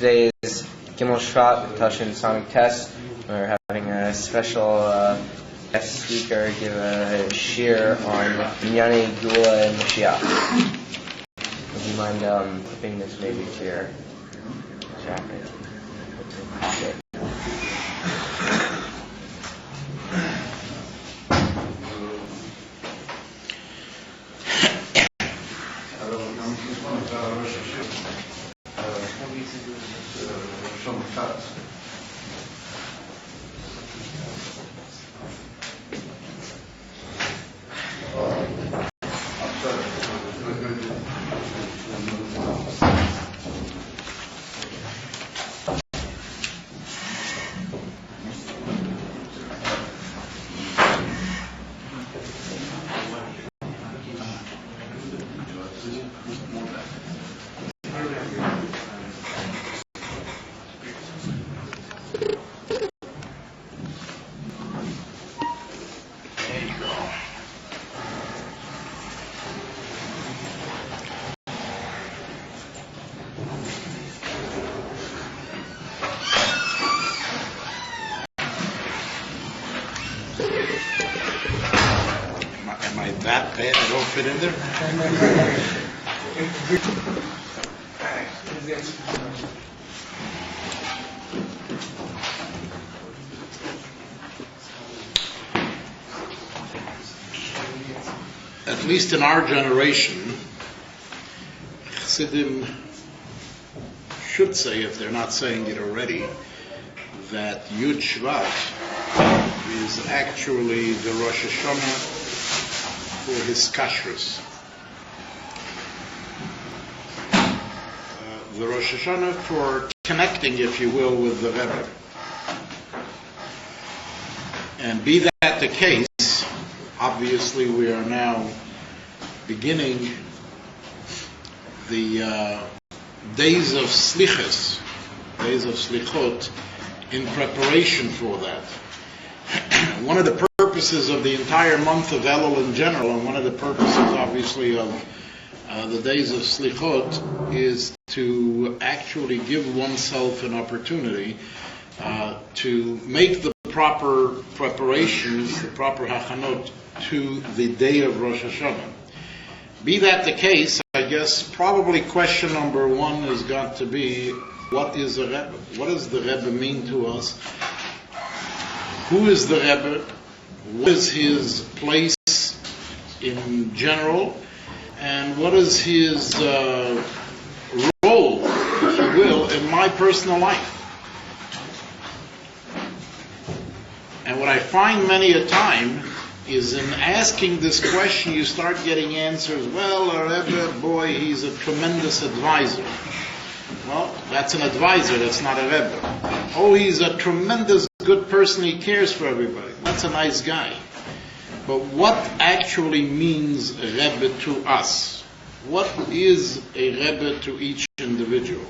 Today is Gimel Shvat Tashin Sonic Test. We're having a special guest speaker give a shir on Minyani, Gula, and Mashiach. Would you mind putting this maybe to your jacket? Pocket. Am I that bad I don't fit in there? At least in our generation, Chassidim should say, if they're not saying it already, that Yud Shvat is actually the Rosh Hashanah for his kashrus. The Rosh Hashanah for connecting, if you will, with the Rebbe. And be that the case, obviously we are now beginning the days of slichos, days of slichot, in preparation for that. One of the purposes of the entire month of Elul in general, and one of the purposes, obviously, of the days of Slichot, is to actually give oneself an opportunity to make the proper preparations, the proper hachanot, to the day of Rosh Hashanah. Be that the case, I guess probably question number one has got to be, what is a Rebbe? What does the Rebbe mean to us? Who is the Rebbe? What is his place in general? And what is his role, if you will, in my personal life? And what I find many a time is in asking this question, you start getting answers, well, a Rebbe, boy, he's a tremendous advisor. Well, that's an advisor, that's not a Rebbe. Oh, he's a tremendous good person, he cares for everybody. That's a nice guy. But what actually means a Rebbe to us? What is a Rebbe to each individual?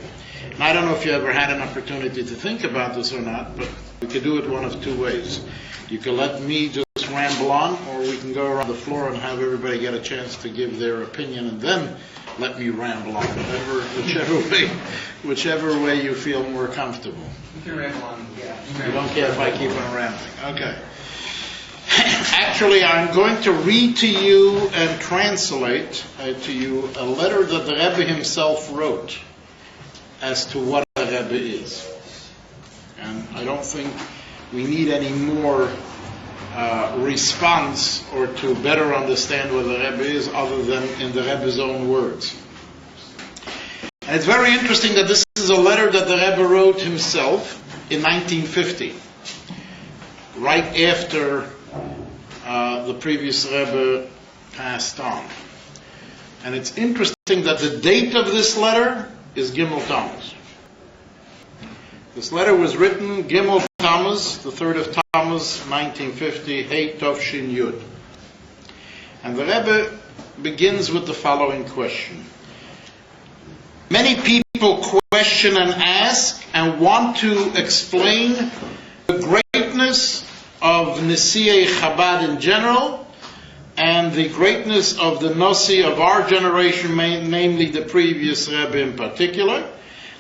And I don't know if you ever had an opportunity to think about this or not, but we could do it one of two ways. You can let me just ramble on, or we can go around the floor and have everybody get a chance to give their opinion, and then let me ramble on, whichever way you feel more comfortable. You can ramble on, yeah. You don't care if I keep on rambling. Okay. Actually, I'm going to read to you and translate to you a letter that the Rebbe himself wrote as to what a Rebbe is. And I don't think we need any more response or to better understand what the Rebbe is other than in the Rebbe's own words. And it's very interesting that this is a letter that the Rebbe wrote himself in 1950, right after the previous Rebbe passed on. And it's interesting that the date of this letter is Gimel Tammuz. This letter was written Gimel Tammuz, the 3rd of Tammuz, 1950, Hey Tovshin Yud. And the Rebbe begins with the following question. Many people question and ask and want to explain the greatness of Nesiei Chabad in general and the greatness of the Nasi of our generation, namely the previous Rebbe in particular,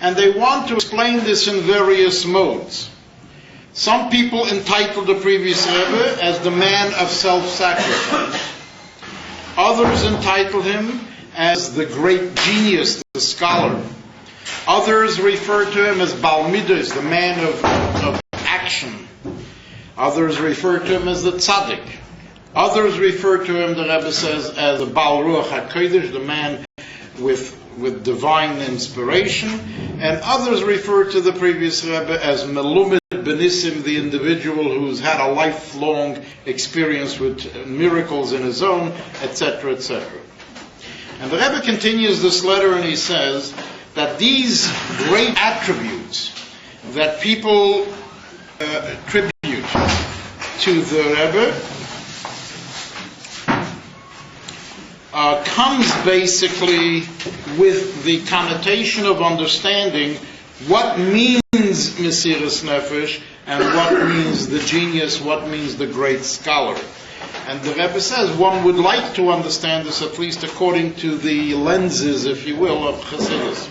and they want to explain this in various modes. Some people entitle the previous Rebbe as the man of self-sacrifice. Others entitle him as the great genius, the scholar. Others refer to him as Baal Midas, the man of action. Others refer to him as the tzaddik. Others refer to him, the Rebbe says, as the Baal Ruach HaKodesh, the man with divine inspiration. And others refer to the previous Rebbe as Melumed Benissim, the individual who's had a lifelong experience with miracles in his own, etc., etc. And the Rebbe continues this letter and he says that these great attributes that people attribute to the Rebbe comes basically with the connotation of understanding what means Mesiras Nefesh and what means the genius, what means the great scholar. And the Rebbe says one would like to understand this at least according to the lenses, if you will, of Chassidus.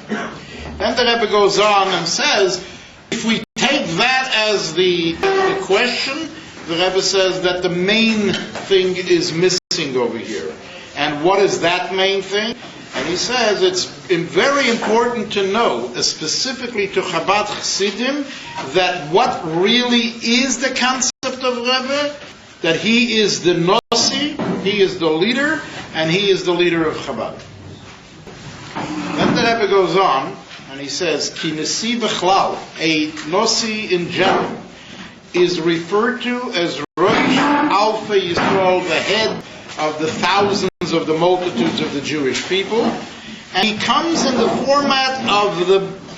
Then the Rebbe goes on and says, if we take that as the question, the Rebbe says that the main thing is missing over here. And what is that main thing? And he says it's very important to know, specifically to Chabad Chassidim, that what really is the concept of Rebbe, that he is the Nosi, he is the leader, and he is the leader of Chabad. Then the Rebbe goes on, and he says, Ki Nesi B'chlal, a Nosi in general, is referred to as Rosh Alpha Yisrael, the head of the thousands of the multitudes of the Jewish people, and he comes in the format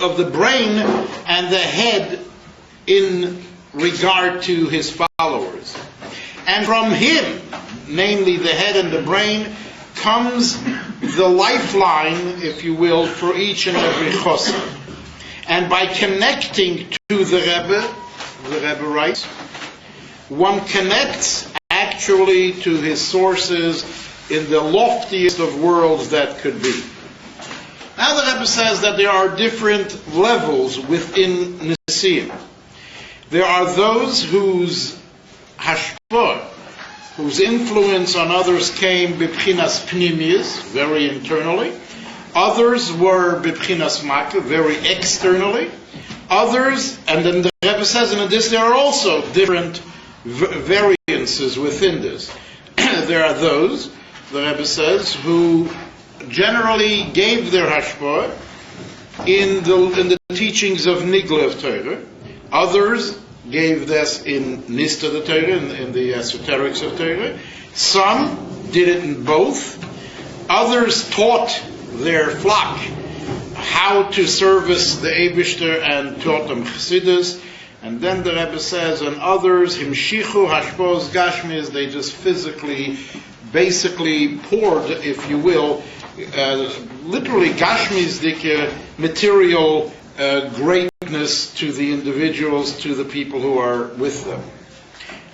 of the brain and the head in regard to his followers. And from him, namely the head and the brain, comes the lifeline, if you will, for each and every chosed. And by connecting to the Rebbe writes, one connects actually to his sources in the loftiest of worlds that could be. Now the Rebbe says that there are different levels within Nesiim. There are those whose hashpah, whose influence on others came b'pchinas pnimius, very internally. Others were b'pchinas makah, very externally. Others, and then the Rebbe says in this, there are also different variances within this. There are those, the Rebbe says, who generally gave their hashpah in the teachings of Nigla of Torah. Others gave this in Nista the Torah, in the esoterics of Torah. Some did it in both. Others taught their flock how to service the Eibishter and taught them Chassidus. And then the Rebbe says, and others, himshichu hashpos gashmis, they just physically, basically poured, if you will, literally gashmisdik material greatness to the individuals, to the people who are with them.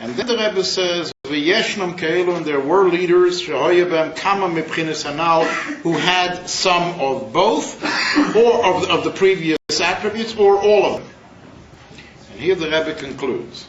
And then the Rebbe says, v'yeshnam ke'elu, and there were leaders, shehoyabem kama mibchinas hanal, who had some of both, or of the previous attributes, or all of them. Here the Rebbe concludes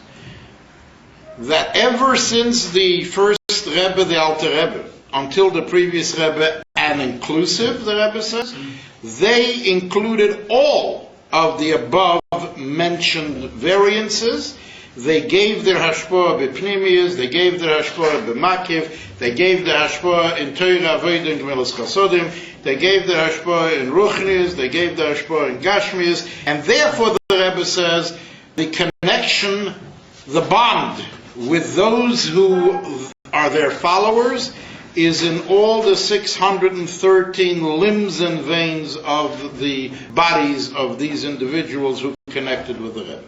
that ever since the first Rebbe, the Alter Rebbe, until the previous Rebbe, and inclusive, the Rebbe says, they included all of the above mentioned variances. They gave their hashpah b'pnimius, they gave their hashpah b'makiv, they gave their hashpah in Torah, Avodah, and Gemilas Chasodim, they gave their hashpah in Ruchnius, they gave their hashpah in Gashmius, and therefore the Rebbe says, the connection, the bond with those who are their followers is in all the 613 limbs and veins of the bodies of these individuals who connected with the Rebbe.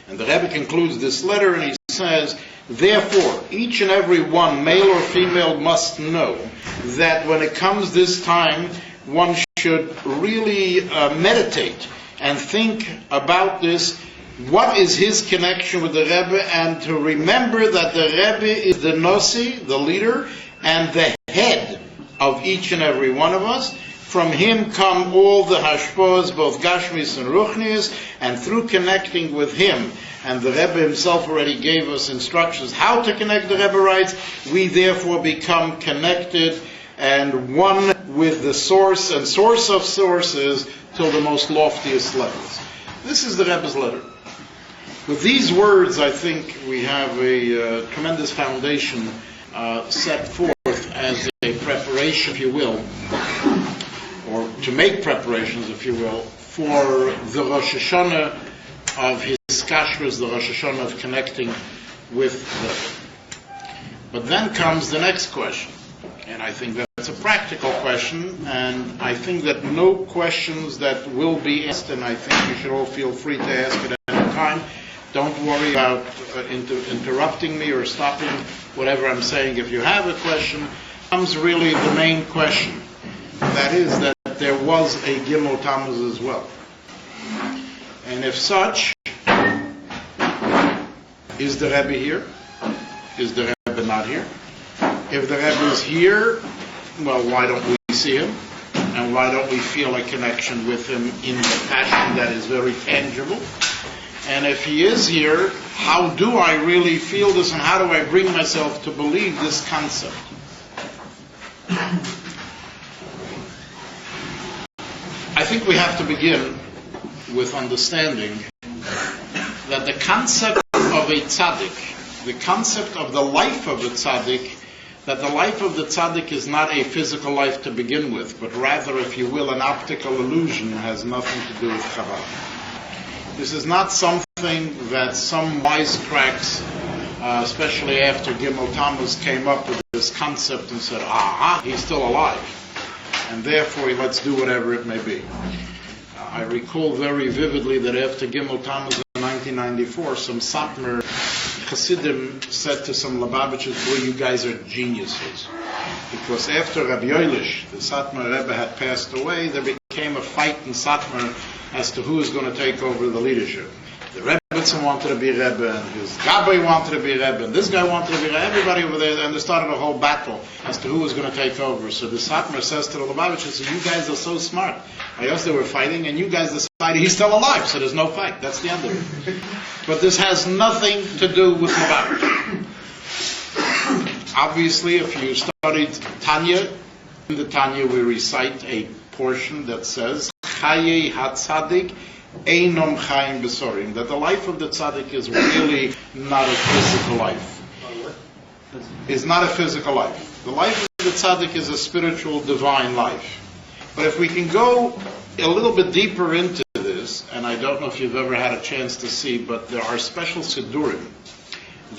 And the Rebbe concludes this letter and he says, therefore, each and every one, male or female, must know that when it comes this time, one should really meditate and think about this. What is his connection with the Rebbe? And to remember that the Rebbe is the Nosi, the leader, and the head of each and every one of us. From him come all the hashpos, both gashmis and ruchnis, and through connecting with him, and the Rebbe himself already gave us instructions how to connect, the Rebbe writes, we therefore become connected and one with the source and source of sources till the most loftiest levels. This is the Rebbe's letter. With these words, I think we have a tremendous foundation set forth as a preparation, if you will, or to make preparations, if you will, for the Rosh Hashanah of his kashrus, the Rosh Hashanah of connecting with the. But then comes the next question, and I think that's a practical question, and I think that no questions that will be asked, and I think you should all feel free to ask at any time. Don't worry about interrupting me or stopping whatever I'm saying. If you have a question, comes really the main question. That is that there was a Gimel Tammuz as well. And if such, is the Rebbe here? Is the Rebbe not here? If the Rebbe is here, well, why don't we see him? And why don't we feel a connection with him in the fashion that is very tangible? And if he is here, how do I really feel this, and how do I bring myself to believe this concept? I think we have to begin with understanding that the concept of a tzaddik, the concept of the life of a tzaddik, that the life of the tzaddik is not a physical life to begin with, but rather, if you will, an optical illusion, has nothing to do with Chabad. This is not something that some wisecracks, especially after Gimel Tammuz came up with this concept and said, he's still alive, and therefore let's do whatever it may be. I recall very vividly that after Gimel Tammuz in 1994, some Satmar Chassidim said to some Lubavitchers, boy, you guys are geniuses. Because after Rabbi Yoelish, the Satmar Rebbe, had passed away, there became a fight in Satmar as to who is going to take over the leadership. The Rebbetzin wanted to be Rebbe, and his Gabbai wanted to be Rebbe, and this guy wanted to be Rebbe. Everybody over there, and they started a whole battle as to who was going to take over. So the Satmar says to the Lubavitchers, you guys are so smart. I guess they were fighting, and you guys decided he's still alive, so there's no fight. That's the end of it. But this has nothing to do with Lubavitch. Obviously, if you studied Tanya, in the Tanya we recite a portion that says, Chaye HaTzadik Einom Chaim Besorim, that the life of the tzaddik is really not a physical life. Is not a physical life. The life of the tzaddik is a spiritual, divine life. But if we can go a little bit deeper into this, and I don't know if you've ever had a chance to see, but there are special Sidurim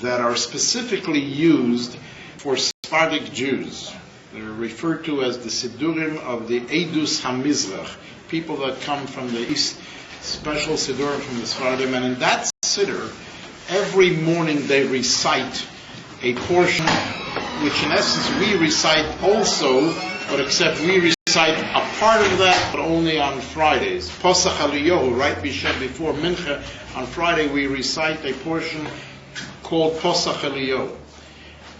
that are specifically used for Sephardic Jews. They're referred to as the Sidurim of the Eidus HaMizrach, people that come from the East, special Sidurim from the Sephardim. And in that Siddur, every morning they recite a portion, which in essence we recite also, but except we recite a part of that, but only on Fridays. Posach Aliyahu, right before Mincha, on Friday we recite a portion called Posach Aliyahu.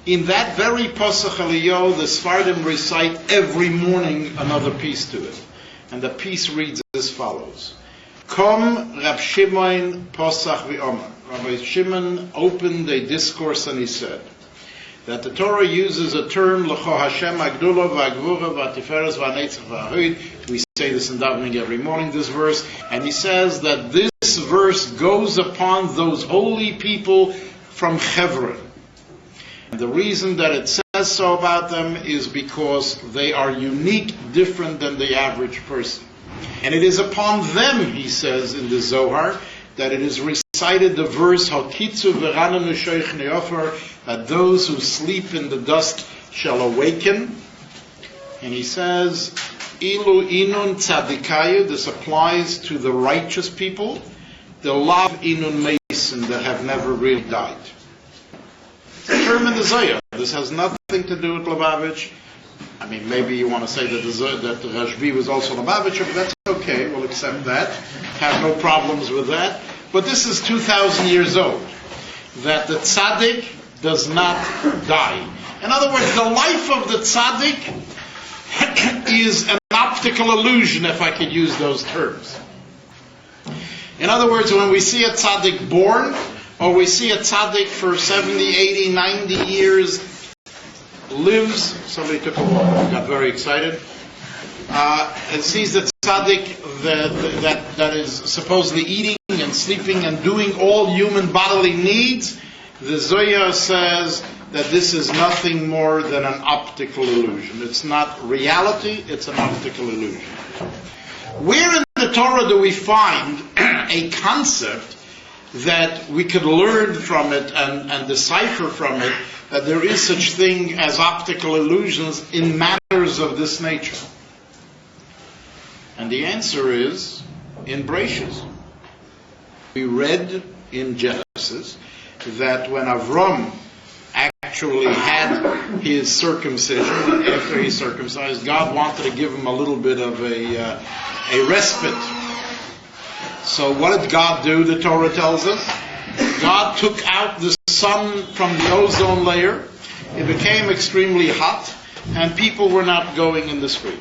In that very Posach Aliyahu, the Sephardim recite every morning another piece to it. And the piece reads as follows. Kom Rab Shimon Posach V'Omer. Rabbi Shimon opened a discourse and he said that the Torah uses a term, L'cho Hashem Agdula V'Agvura V'Tiferes V'Netzach V'Ahud. We say this in davening every morning, this verse. And he says that this verse goes upon those holy people from Hebron. And the reason that it says so about them is because they are unique, different than the average person. And it is upon them, he says in the Zohar, that it is recited the verse, Hakitzu v'rananu shoich neofer, that those who sleep in the dust shall awaken. And he says, Ilu inun tzadikayu, this applies to the righteous people, the lav inun mason, that have never really died. It's a term in the Zohar. This has nothing to do with Lubavitch. I mean, maybe you want to say that the Rashbi was also Lubavitch, but that's okay, we'll accept that. Have no problems with that. But this is 2,000 years old. That the tzaddik does not die. In other words, the life of the tzaddik is an optical illusion, if I could use those terms. In other words, when we see a tzaddik born, or we see a tzaddik for 70, 80, 90 years, lives, somebody took a walk, got very excited, and sees the tzaddik that is supposedly eating and sleeping and doing all human bodily needs, the Zohar says that this is nothing more than an optical illusion. It's not reality, it's an optical illusion. Where in the Torah do we find a concept that we could learn from it and decipher from it that there is such thing as optical illusions in matters of this nature? And the answer is in Bereshis. We read in Genesis that when Avram actually had his circumcision, after he circumcised, God wanted to give him a little bit of a respite. So what did God do, the Torah tells us? God took out the sun from the ozone layer. It became extremely hot, and people were not going in the street.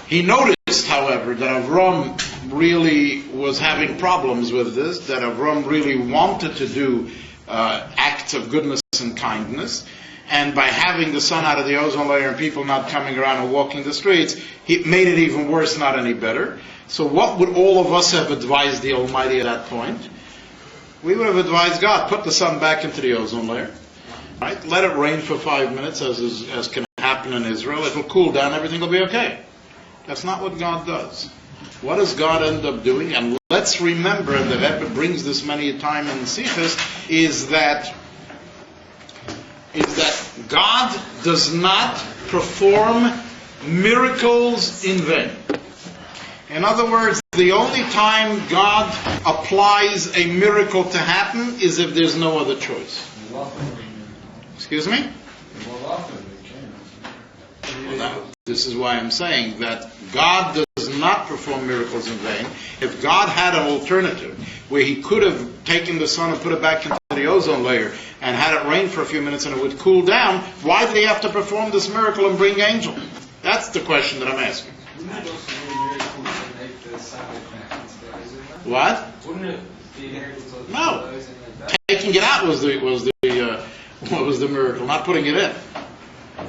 He noticed, however, that Avram really was having problems with this, that Avram really wanted to do acts of goodness and kindness, and by having the sun out of the ozone layer and people not coming around and walking the streets, he made it even worse, not any better. So what would all of us have advised the Almighty at that point? We would have advised God, put the sun back into the ozone layer, right? Let it rain for 5 minutes, as can happen in Israel. It'll cool down, everything will be okay. That's not what God does. What does God end up doing? And let's remember, and the Rebbe brings this many a time in Sichos, is that God does not perform miracles in vain. In other words, the only time God applies a miracle to happen is if there's no other choice. Excuse me? Well, this is why I'm saying that God does not perform miracles in vain. If God had an alternative where he could have taken the sun and put it back into the ozone layer and had it rain for a few minutes and it would cool down, why did he have to perform this miracle and bring angels? That's the question that I'm asking. What? No. Taking it out was the miracle, not putting it in.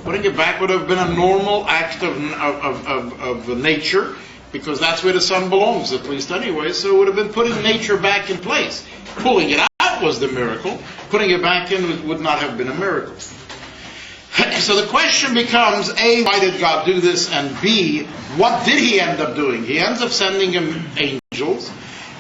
Putting it back would have been a normal act of nature, because that's where the sun belongs, at least anyway. So it would have been putting nature back in place. Pulling it out was the miracle. Putting it back in would not have been a miracle. So the question becomes, A, why did God do this? And B, what did he end up doing? He ends up sending him angels.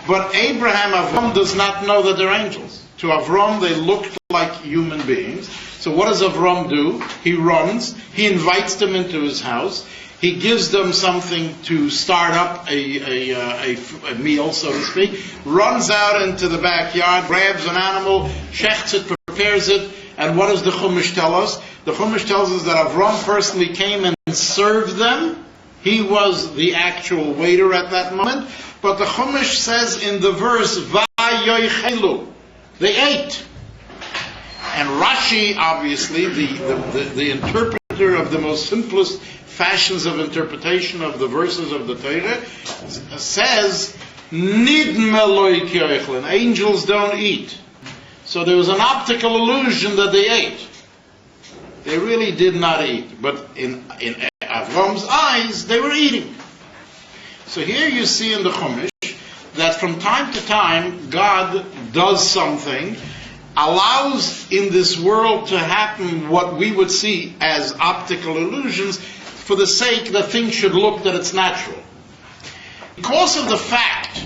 But Avram does not know that they're angels. To Avram, they looked like human beings. So what does Avram do? He runs. He invites them into his house. He gives them something to start up a meal, so to speak. Runs out into the backyard, grabs an animal, shechts it, prepares it. And what does the Chumash tell us? The Chumash tells us that Avram personally came and served them. He was the actual waiter at that moment. But the Chumash says in the verse, Vayochelu, they ate. And Rashi, obviously, the interpreter of the most simplest fashions of interpretation of the verses of the Torah, says, Nidmeloi kyoichlin, angels don't eat. So there was an optical illusion that they ate. They really did not eat. But in Avram's eyes, they were eating. So here you see in the Chumash that from time to time, God does something, allows in this world to happen what we would see as optical illusions for the sake that things should look that it's natural. Because of the fact,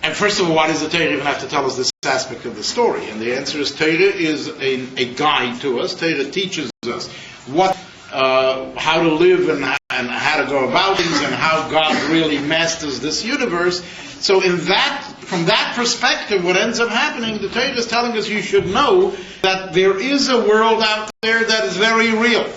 and first of all, why does the Torah even have to tell us this aspect of the story? And the answer is Torah is a guide to us. Torah teaches us how to live and how to go about things and how God really masters this universe. So from that perspective, what ends up happening, the Torah is telling us you should know that there is a world out there that is very real.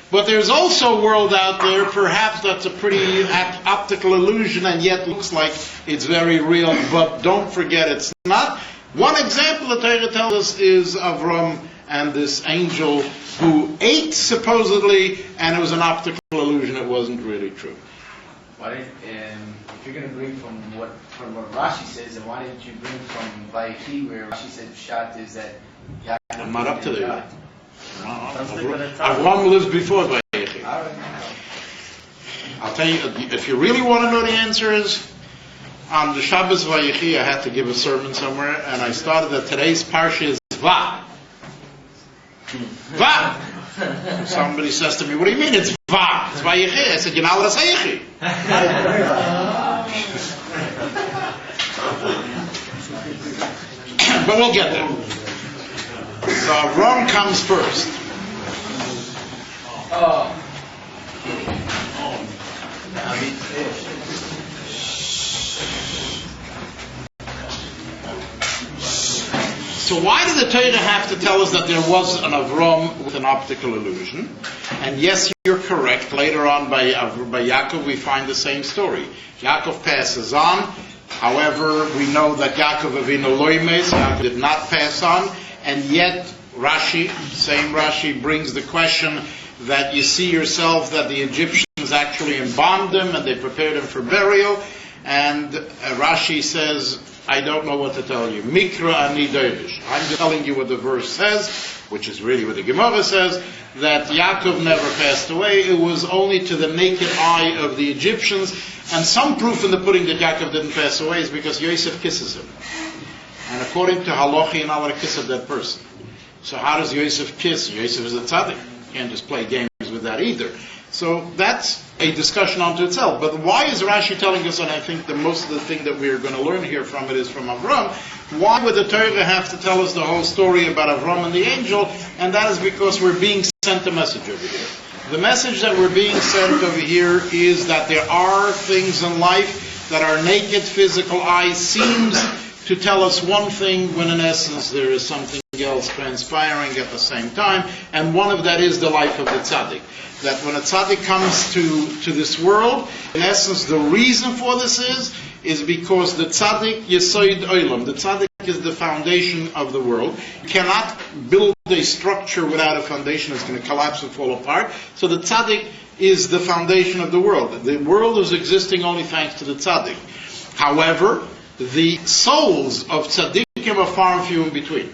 But there's also a world out there, perhaps that's a pretty optical illusion and yet looks like it's very real, but don't forget it's not. One example the Torah tells us is Avram and this angel who ate supposedly, and it was an optical illusion, it wasn't really true. Why did if you're going to bring from what Rashi says, then why didn't you bring from Vayechi where Rashi said Pshat is that Yaakov I'm not up to didn't that. die? Avram lives before Vayechi. I don't know. I'll tell you, if you really want to know the answer is, on the Shabbos Vayechi, I had to give a sermon somewhere, and I started that today's parsha is Va. Va! Somebody says to me, what do you mean it's Va? It's Vayechi. I said, you're not allowed to say Yechi. But we'll get there. So Avram comes first. So why did the Torah have to tell us that there was an Avram with an optical illusion? And yes, you're correct. Later on by Yaakov we find the same story. Yaakov passes on. However, we know that Yaakov Avinu loimes, Yaakov did not pass on. And yet Rashi, same Rashi, brings the question that you see yourself that the Egyptians actually embalmed him and they prepared him for burial. And Rashi says, I don't know what to tell you. Mikra ani doidish. I'm just telling you what the verse says, which is really what the Gemara says, that Yaakov never passed away. It was only to the naked eye of the Egyptians. And some proof in the pudding that Yaakov didn't pass away is because Yosef kisses him. And according to Halacha, you're not allowed to kiss a dead person. So how does Yosef kiss? Yosef is a tzaddik. You can't just play games with that either. So that's a discussion unto itself. But why is Rashi telling us, and I think that most of the thing that we're going to learn here from it is from Avram, why would the Torah have to tell us the whole story about Avram and the angel? And that is because we're being sent a message over here. The message that we're being sent over here is that there are things in life that our naked physical eye seems to tell us one thing when in essence there is something else transpiring at the same time, and one of that is the life of the tzaddik. That when a tzaddik comes to this world, in essence the reason for this is because the tzaddik Yesoid Olam, the tzaddik is the foundation of the world. You cannot build a structure without a foundation. It's going to collapse and fall apart. So the tzaddik is the foundation of the world. The world is existing only thanks to the tzaddik. However, the souls of tzaddikim are far and few in between.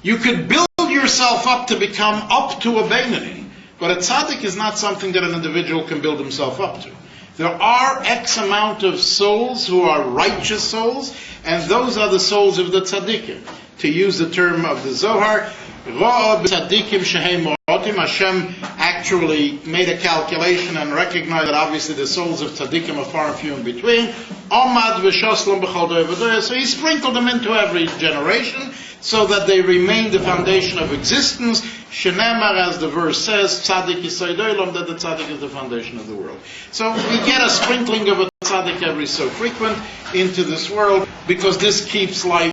You could build yourself up to become up to a Beinoni, but a tzaddik is not something that an individual can build himself up to. There are X amount of souls who are righteous souls, and those are the souls of the tzaddikim. To use the term of the Zohar, tzaddikim shehem moratim, Hashem actually made a calculation and recognized that obviously the souls of tzaddikim are far and few in between. Amad v'shoslam b'chol do'eh v'do'eh. So he sprinkled them into every generation, so that they remain the foundation of existence. Shenemar, as the verse says, tzaddik yisoid olam, that the tzaddik is the foundation of the world. So we get a sprinkling of a tzaddik every so frequent into this world, because this keeps life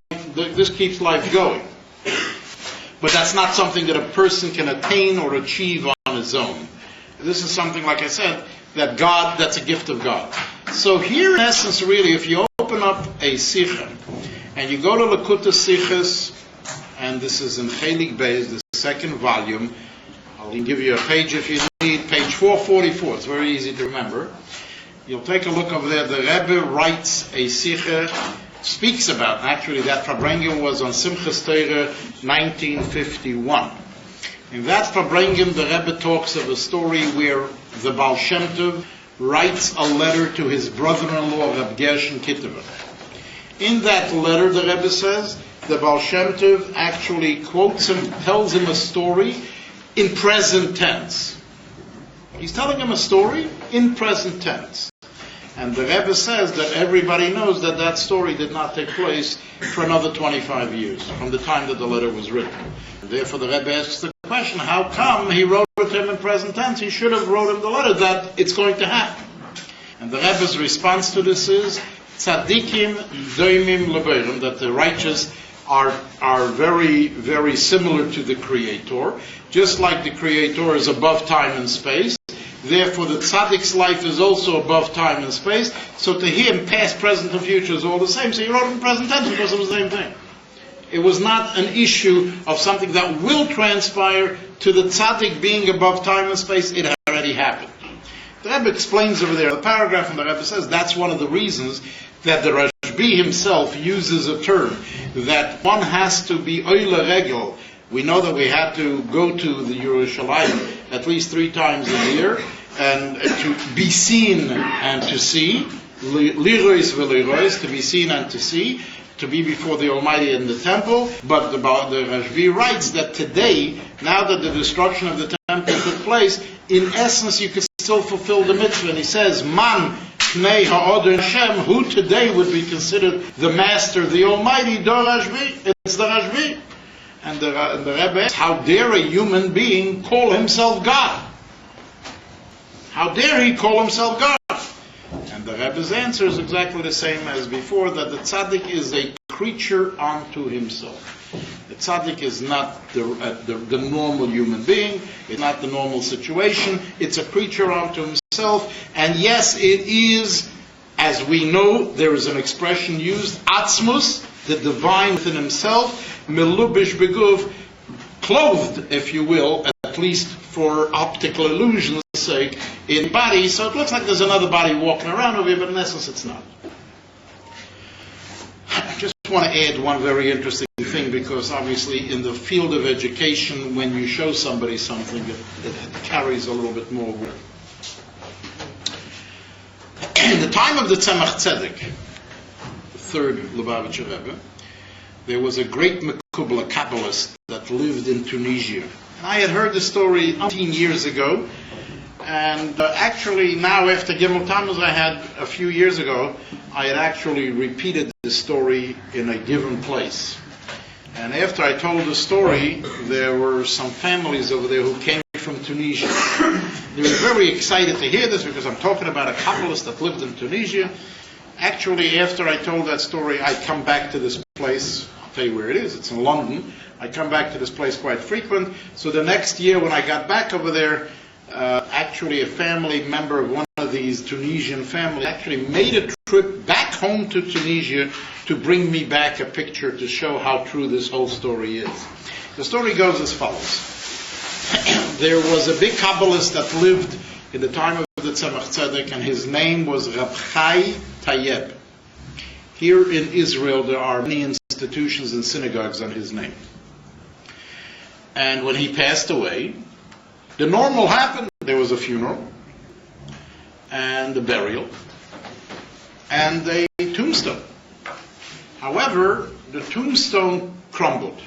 going. But that's not something that a person can attain or achieve on his own. This is something, like I said, that's a gift of God. So here, in essence, really, if you open up a Sikha, and you go to Lakuta Sichas, and this is in Chelik Beis, the second volume. I'll give you a page if you need, page 444. It's very easy to remember. You'll take a look over there. The Rebbe writes a Sikha, speaks about, actually that Farbrengen was on Simchas Torah 1951. In that Farbrengen, the Rebbe talks of a story where the Baal Shem Tov writes a letter to his brother-in-law, Reb Gershon Kittever. In that letter, the Rebbe says, the Baal Shem Tov actually quotes him, tells him a story in present tense. He's telling him a story in present tense. And the Rebbe says that everybody knows that that story did not take place for another 25 years, from the time that the letter was written. And therefore the Rebbe asks the question, how come he wrote it to him in present tense? He should have wrote him the letter that it's going to happen. And the Rebbe's response to this is, tzaddikim doimim leberim, that the righteous are very, very similar to the Creator. Just like the Creator is above time and space, therefore the tzaddik's life is also above time and space. So to him, past, present, and future is all the same. So he wrote in present tense because it was the same thing. It was not an issue of something that will transpire. To the tzaddik being above time and space, it already happened. The Rebbe explains over there, the paragraph in the Rebbe says that's one of the reasons that the Rashbi himself uses a term, that one has to be oile regel. We know that we had to go to the Yerushalayim at least 3 times a year, and to be seen and to see, lirois v'lirois, to be seen and to see, to be before the Almighty in the temple. But the Rashbi writes that today, now that the destruction of the temple took place, in essence you could still fulfill the mitzvah. And he says, Man Pnei Ha'odin Hashem, who today would be considered the master, the Almighty, Do Rashbi, it's the Rashbi. And the Rebbe asks, how dare a human being call himself God? How dare he call himself God? And the Rebbe's answer is exactly the same as before, that the tzaddik is a creature unto himself. The tzaddik is not the normal human being, it's not the normal situation, it's a creature unto himself. And yes, it is, as we know, there is an expression used, atzmus, the divine within himself, melubish beguv, clothed, if you will, at least for optical illusion's sake, in body, so it looks like there's another body walking around over here, but in essence it's not. I just want to add one very interesting thing, because obviously in the field of education, when you show somebody something, it carries a little bit more weight. In the time of the Tzemach Tzedek, the third Lubavitcher Rebbe, there was a great Mekubla Kabbalist that lived in Tunisia. And I had heard the story 18 years ago, and actually now after Gimel Tammuz I had a few years ago, I had actually repeated the story in a given place. And after I told the story, there were some families over there who came from Tunisia. They were very excited to hear this, because I'm talking about a Kabbalist that lived in Tunisia. Actually, after I told that story, I come back to this place. I'll tell you where it is. It's in London. I come back to this place quite frequent. So the next year when I got back over there, actually a family member of one of these Tunisian families actually made a trip back home to Tunisia to bring me back a picture to show how true this whole story is. The story goes as follows. There was a big Kabbalist that lived in the time of the Tzemach Tzedek, and his name was Rab Chai Tayyeb. Here in Israel there are many institutions and synagogues on his name. And when he passed away, the normal happened. There was a funeral, and a burial, and a tombstone. However, the tombstone crumbled.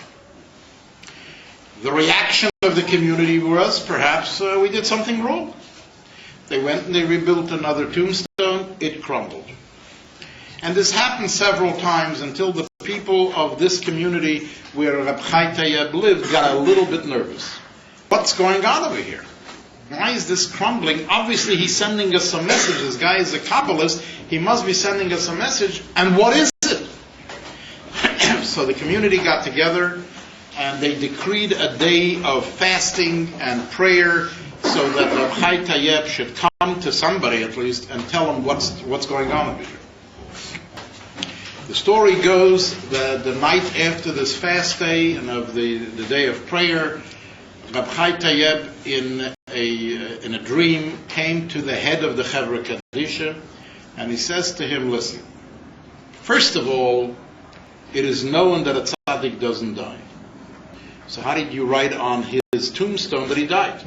The reaction of the community was, perhaps we did something wrong. They went and they rebuilt another tombstone, it crumbled. And this happened several times until the people of this community where Rab Chai Tayyeb lived got a little bit nervous. What's going on over here? Why is this crumbling? Obviously he's sending us some message. This guy is a Kabbalist. He must be sending us a message. And what is it? So the community got together and they decreed a day of fasting and prayer so that Rab Chai Tayyeb should come to somebody at least and tell him what's going on over here. The story goes that the night after this fast day and of the day of prayer, Rab Chai Tayyeb in a dream came to the head of the Chevra Kadisha, and he says to him, listen, first of all, it is known that a tzaddik doesn't die. So how did you write on his tombstone that he died?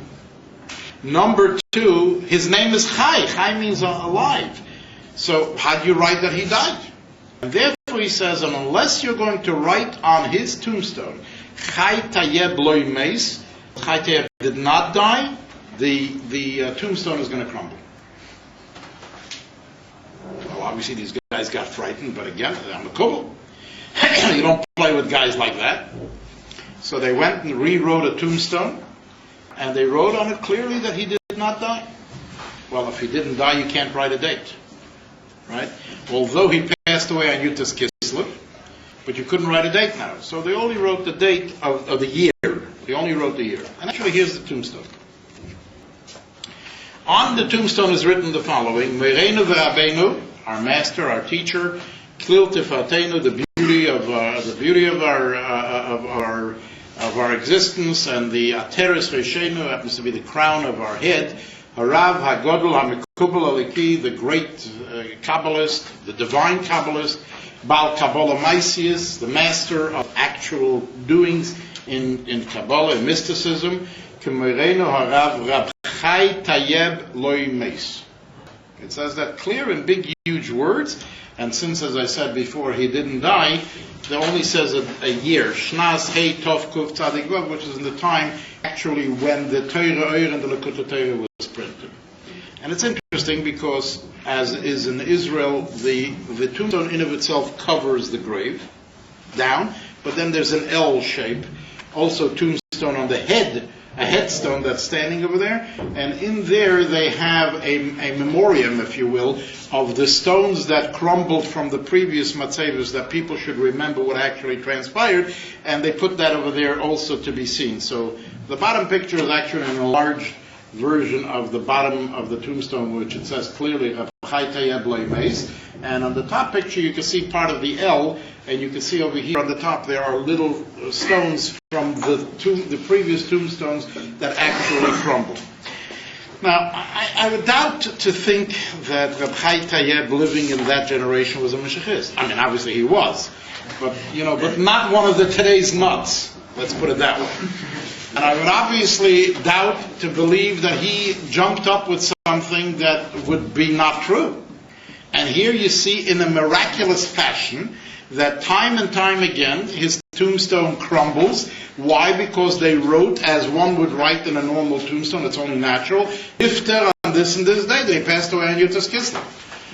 Number two, his name is Chai. Chai means alive. So how do you write that he died? And therefore he says, and unless you're going to write on his tombstone, Chai Tayyeb loy meis, Chai Tayyeb did not die, the tombstone is going to crumble. Well, obviously these guys got frightened, but again, I'm a kovel. You don't play with guys like that. So they went and rewrote a tombstone, and they wrote on it clearly that he did not die. Well, if he didn't die, you can't write a date. Right? Although he passed away on Yutas Kislev, but you couldn't write a date now. So they only wrote the date of the year. They only wrote the year. And actually, here's the tombstone. On the tombstone is written the following: Mereinu v'Rabbeinu, our master, our teacher, Klil Tifatenu, the beauty of our existence, and the Ateres Reishenu happens to be the crown of our head. Harav Hagodol HaMekubal Aliki, the great Kabbalist, the divine Kabbalist, Baal Kabbalah Maisius, the master of actual doings in Kabbalah and mysticism, Kemereno Harav Rab Chai Tayeb Loi Meis. It says that clear in big, huge words, and since, as I said before, he didn't die, it only says a year, Shnas Hei Tov Kuf Tzadik Vav, which is in the time actually when the Torah Oyer and the Likutei Torah was printed. And it's interesting because, as is in Israel, the tombstone in of itself covers the grave down, but then there's an L shape, also tombstone on the head, a headstone that's standing over there, and in there they have a memoriam, if you will, of the stones that crumbled from the previous matzevos, that people should remember what actually transpired, and they put that over there also to be seen. So the bottom picture is actually an enlarged version of the bottom of the tombstone, which it says clearly, and on the top picture you can see part of the L, and you can see over here on the top there are little stones from the previous tombstones that actually crumbled. Now, I would doubt to think that Reb Chai Tayeb, living in that generation, was a Mashiachist. I mean, obviously he was, but not one of today's nuts. Let's put it that way. And I would obviously doubt to believe that he jumped up with something that would be not true. And here you see in a miraculous fashion that time and time again his tombstone crumbles. Why? Because they wrote, as one would write in a normal tombstone, it's only natural, Iftar on this and this day, they passed away on Yutas Kislev.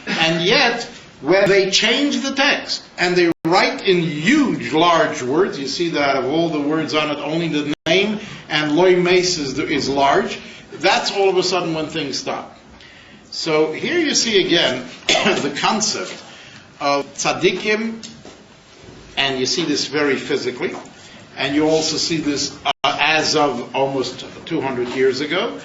And yet, when they change the text and they write in huge, large words, you see that out of all the words on it, only the name and Loi Meis is large, that's all of a sudden when things stop. So here you see again the concept of tzaddikim, and you see this very physically, and you also see this as of almost 200 years ago,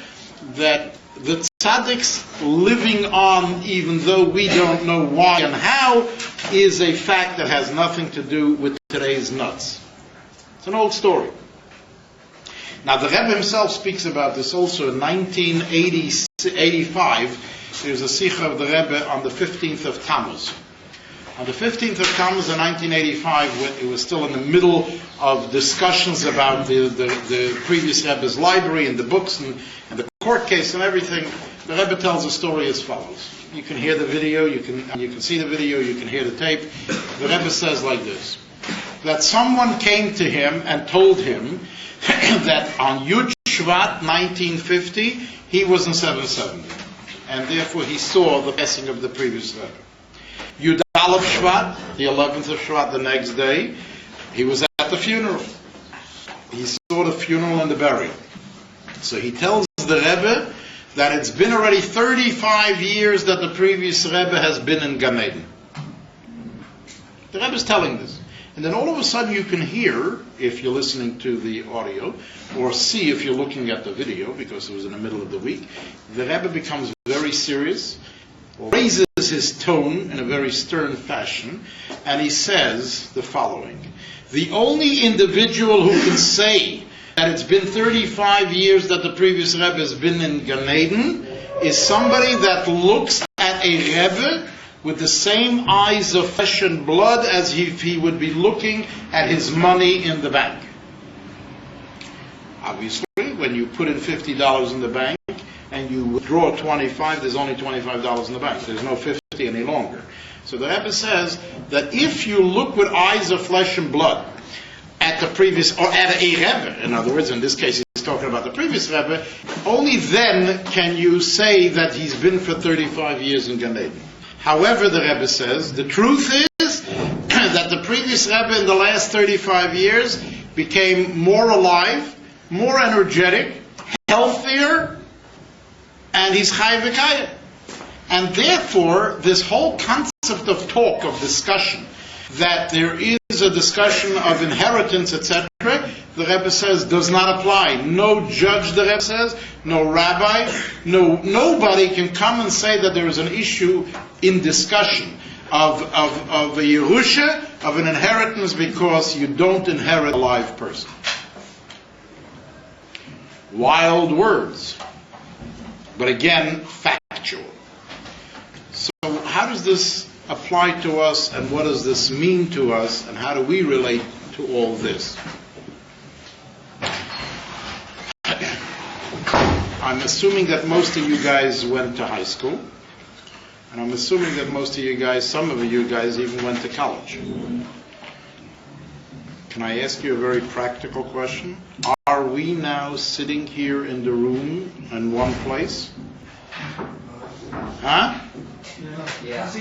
that the tzaddiks living on, even though we don't know why and how, is a fact that has nothing to do with today's nuts. It's an old story. Now the Rebbe himself speaks about this also in 1985. There's a Sikha of the Rebbe on the 15th of Tammuz. On the 15th of Tammuz in 1985, when it was still in the middle of discussions about the previous Rebbe's library and the books and the court case and everything, the Rebbe tells a story as follows. You can hear the video, you can see the video, you can hear the tape. The Rebbe says like this, that someone came to him and told him that on Yud Shvat 1950, he was in 770. And therefore he saw the passing of the previous Rebbe. Yud Aleph Shvat, the 11th of Shvat, the next day, he was at the funeral. He saw the funeral and the burial. So he tells the Rebbe that it's been already 35 years that the previous Rebbe has been in Gan Eden. The Rebbe is telling this. And then all of a sudden you can hear, if you're listening to the audio, or see if you're looking at the video, because it was in the middle of the week, the Rebbe becomes very serious, raises his tone in a very stern fashion, and he says the following: the only individual who can say that it's been 35 years that the previous Rebbe has been in Gan Eden is somebody that looks at a Rebbe with the same eyes of flesh and blood as if he would be looking at his money in the bank. Obviously, when you put in $50 in the bank and you withdraw 25, there's only $25 in the bank. There's no 50 any longer. So the Rebbe says that if you look with eyes of flesh and blood at the previous, or at a Rebbe, in other words, in this case he's talking about the previous Rebbe, only then can you say that he's been for 35 years in Gan Eden. However, the Rebbe says, the truth is that the previous Rebbe in the last 35 years became more alive, more energetic, healthier, and he's Chai V'Kaya. And therefore, this whole concept of talk, of discussion, that there is a discussion of inheritance, etc., the Rebbe says does not apply. No judge, the Rebbe says, no rabbi, nobody can come and say that there is an issue in discussion of a Yerusha, of an inheritance, because you don't inherit a live person. Wild words. but again, factual. So how does this apply to us, and what does this mean to us, and how do we relate to all this? I'm assuming that most of you guys went to high school, and I'm assuming that most of you guys, some of you guys even went to college. Can I ask you a very practical question? Are we now sitting here in the room in one place? Huh? Yeah.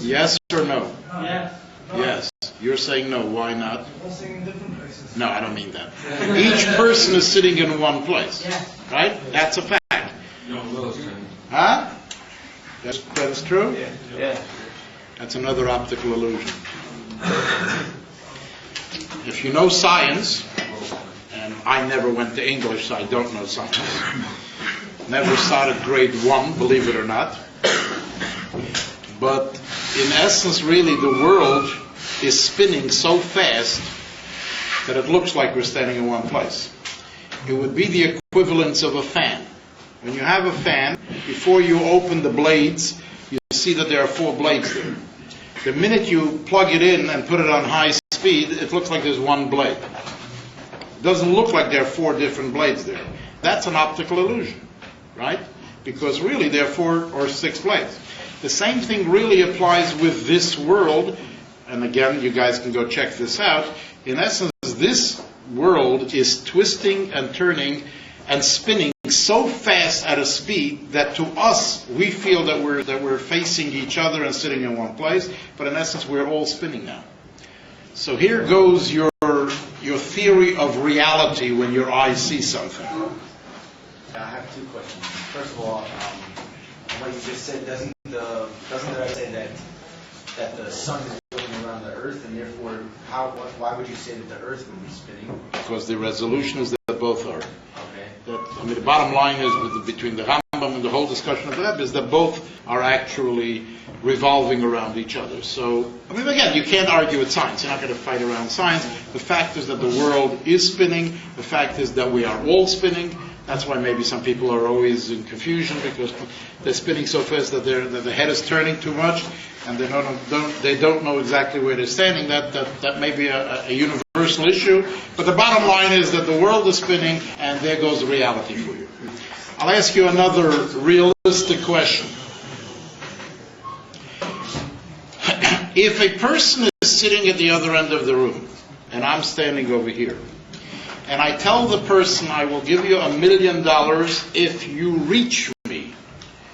Yes or no? Yes. Yes. You're saying no. Why not? We're sitting in different places. No, I don't mean that. Each person is sitting in one place. Yes. Right? That's a fact. Huh? That is true? Yeah. That's another optical illusion. If you know science, and I never went to English, so I don't know science. Never started grade 1, believe it or not. But in essence, really, the world is spinning so fast that it looks like we're standing in one place. It would be the equivalence of a fan. When you have a fan, before you open the blades, you see that there are 4 blades there. The minute you plug it in and put it on high speed, it looks like there's one blade. It doesn't look like there are 4 different blades there. That's an optical illusion, right? Because really there are 4 or 6 blades. The same thing really applies with this world, and again, you guys can go check this out. In essence, this world is twisting and turning and spinning so fast at a speed that to us we feel that we're facing each other and sitting in one place, but in essence we're all spinning now. So here goes your theory of reality when your eyes see something. I have 2 questions. First of all, what you just said, doesn't the say that the sun is going around the earth, and therefore why would you say that the earth would be spinning? Because the resolution is that both are. Okay. The bottom line is between the Rambam and the whole discussion of the Rebbe is that both are actually revolving around each other. So, again, you can't argue with science. You're not going to fight around science. The fact is that the world is spinning. The fact is that we are all spinning. That's why maybe some people are always in confusion, because they're spinning so fast that the head is turning too much, and they don't know exactly where they're standing. That may be a universal issue, but the bottom line is that the world is spinning, and there goes the reality for you. I'll ask you another realistic question. If a person is sitting at the other end of the room, and I'm standing over here, and I tell the person, I will give you $1 million if you reach me,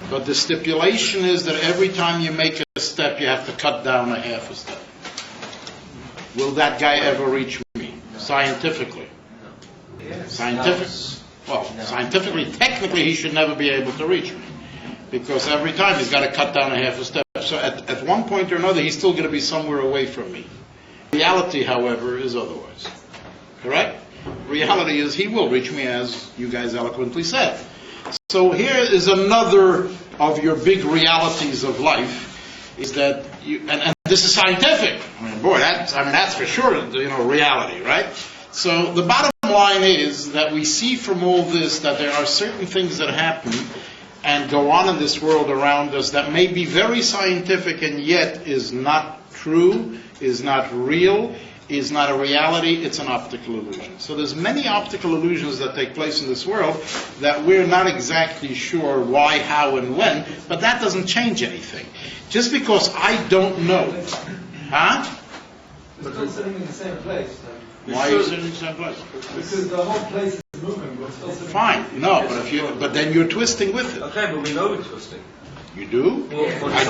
but the stipulation is that every time you make a step, you have to cut down a half a step. Will that guy ever reach me? Scientifically. Scientifically, technically, he should never be able to reach me, because every time he's got to cut down a half a step. So at one point or another, he's still going to be somewhere away from me. Reality, however, is otherwise. Correct? Reality is he will reach me, as you guys eloquently said. So here is another of your big realities of life, is that and this is scientific. That's for sure, reality, right? So the bottom line is that we see from all this that there are certain things that happen and go on in this world around us that may be very scientific and yet is not true, is not real, is not a reality, it's an optical illusion. So there's many optical illusions that take place in this world that we're not exactly sure why, how, and when, but that doesn't change anything. Just because I don't know. Huh? We're still sitting in the same place. Why are you sitting in the same place? Because the whole place is moving, we're still sitting. Fine, no, but then you're twisting with it. Okay, but we know we're twisting. You do? Well, I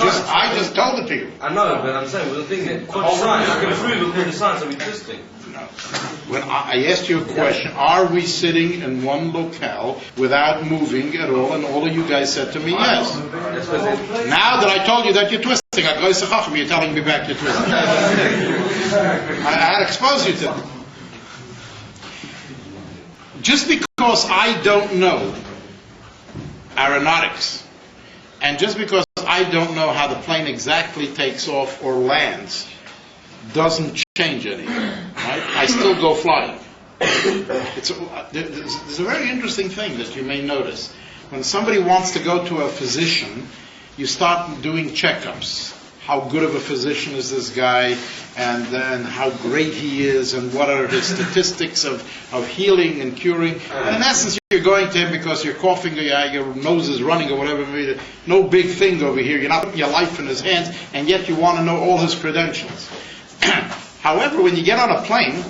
just told it to you. I know, but I'm saying, well, the thing that, for the science, I can prove it with the science that we're twisting. No. When I asked you a question, are we sitting in one locale without moving at all? And all of you guys said to me, yes. Now that I told you that you're twisting, I go, Chacham, you're telling me back you're twisting. I had exposed you to it. Just because I don't know aeronautics, and just because I don't know how the plane exactly takes off or lands, doesn't change anything. Right? I still go flying. There's a very interesting thing that you may notice. When somebody wants to go to a physician, you start doing checkups. How good of a physician is this guy, and then how great he is, and what are his statistics of healing and curing. And in essence, you're going to him because you're coughing, or your nose is running, or whatever. No big thing over here. You're not putting your life in his hands, and yet you want to know all his credentials. However, when you get on a plane,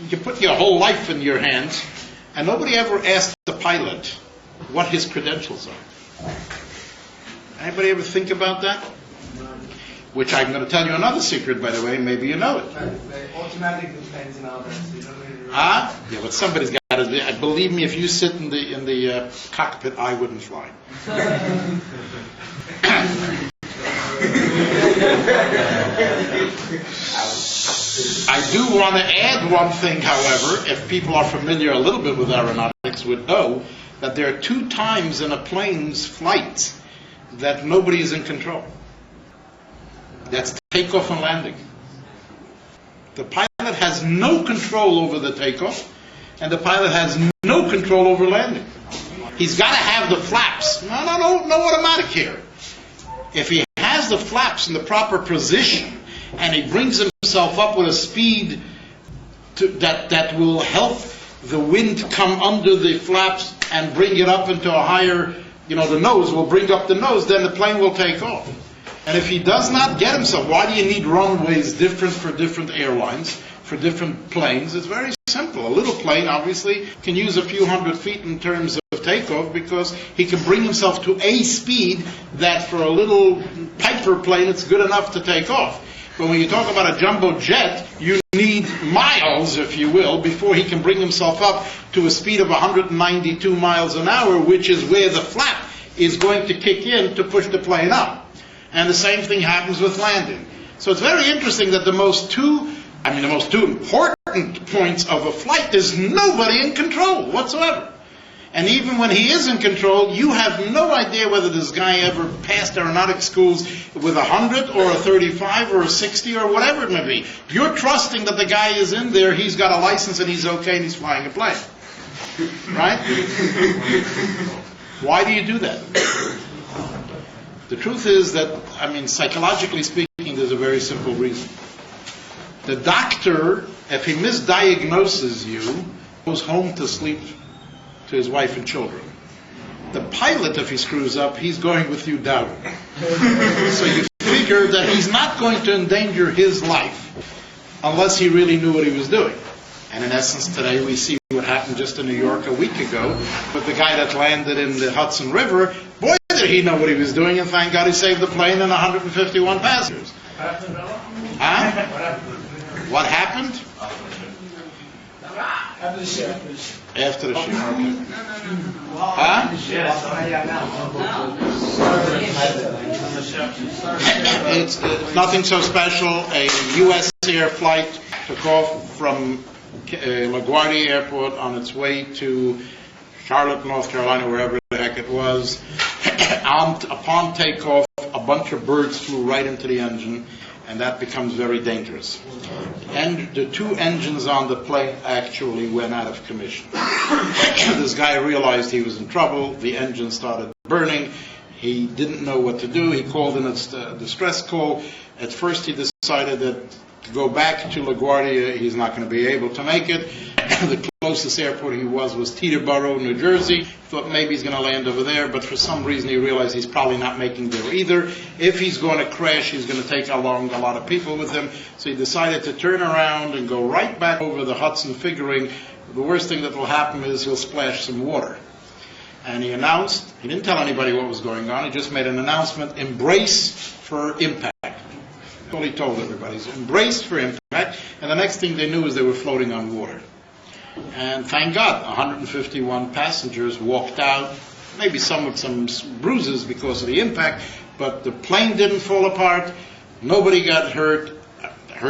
you put your whole life in your hands, and nobody ever asked the pilot what his credentials are. Anybody ever think about that? Which I'm going to tell you another secret, by the way. Maybe you know it. Automatic planes nowadays. Yeah, but somebody's got to. Believe me, if you sit in the cockpit, I wouldn't fly. I do want to add one thing, however. If people are familiar a little bit with aeronautics, would know that there are 2 times in a plane's flight that nobody is in control. That's takeoff and landing. The pilot has no control over the takeoff, and the pilot has no control over landing. He's got to have the flaps. No automatic here. If he has the flaps in the proper position, and he brings himself up with a speed that will help the wind come under the flaps and bring it up into a higher, the nose will bring up the nose, then the plane will take off. And if he does not get himself, why do you need runways different for different airlines, for different planes? It's very simple. A little plane, obviously, can use a few hundred feet in terms of takeoff because he can bring himself to a speed that for a little Piper plane, it's good enough to take off. But when you talk about a jumbo jet, you need miles, if you will, before he can bring himself up to a speed of 192 miles an hour, which is where the flap is going to kick in to push the plane up. And the same thing happens with landing. So it's very interesting that the most two important points of a flight is nobody in control whatsoever. And even when he is in control, you have no idea whether this guy ever passed aeronautic schools with 100 or a 35 or a 60 or whatever it may be. You're trusting that the guy is in there, he's got a license and he's okay and he's flying a plane. Right? Why do you do that? The truth is that, psychologically speaking, there's a very simple reason. The doctor, if he misdiagnoses you, goes home to sleep to his wife and children. The pilot, if he screws up, he's going with you down. So you figure that he's not going to endanger his life unless he really knew what he was doing. And in essence, today we see what happened just in New York a week ago with the guy that landed in the Hudson River. Boy, did he know what he was doing, and thank God he saved the plane and 151 passengers. What happened? After the ship. After the ship, okay. It's nothing so special. A U.S. air flight took off from LaGuardia Airport on its way to Charlotte, North Carolina, wherever the heck it was. Upon takeoff, a bunch of birds flew right into the engine, and that becomes very dangerous. And the 2 engines on the plane actually went out of commission. This guy realized he was in trouble. The engine started burning. He didn't know what to do. He called in a distress call. At first he decided that to go back to LaGuardia, he's not going to be able to make it. The closest airport he was Teterboro, New Jersey. Thought maybe he's going to land over there, but for some reason he realized he's probably not making there either. If he's going to crash, he's going to take along a lot of people with him. So he decided to turn around and go right back over the Hudson, figuring the worst thing that will happen is he'll splash some water. And he announced, he didn't tell anybody what was going on, he just made an announcement, embrace for impact. That's all he told everybody, so embrace for impact, and the next thing they knew is they were floating on water. And thank God, 151 passengers walked out, maybe some with some bruises because of the impact, but the plane didn't fall apart, nobody got hurt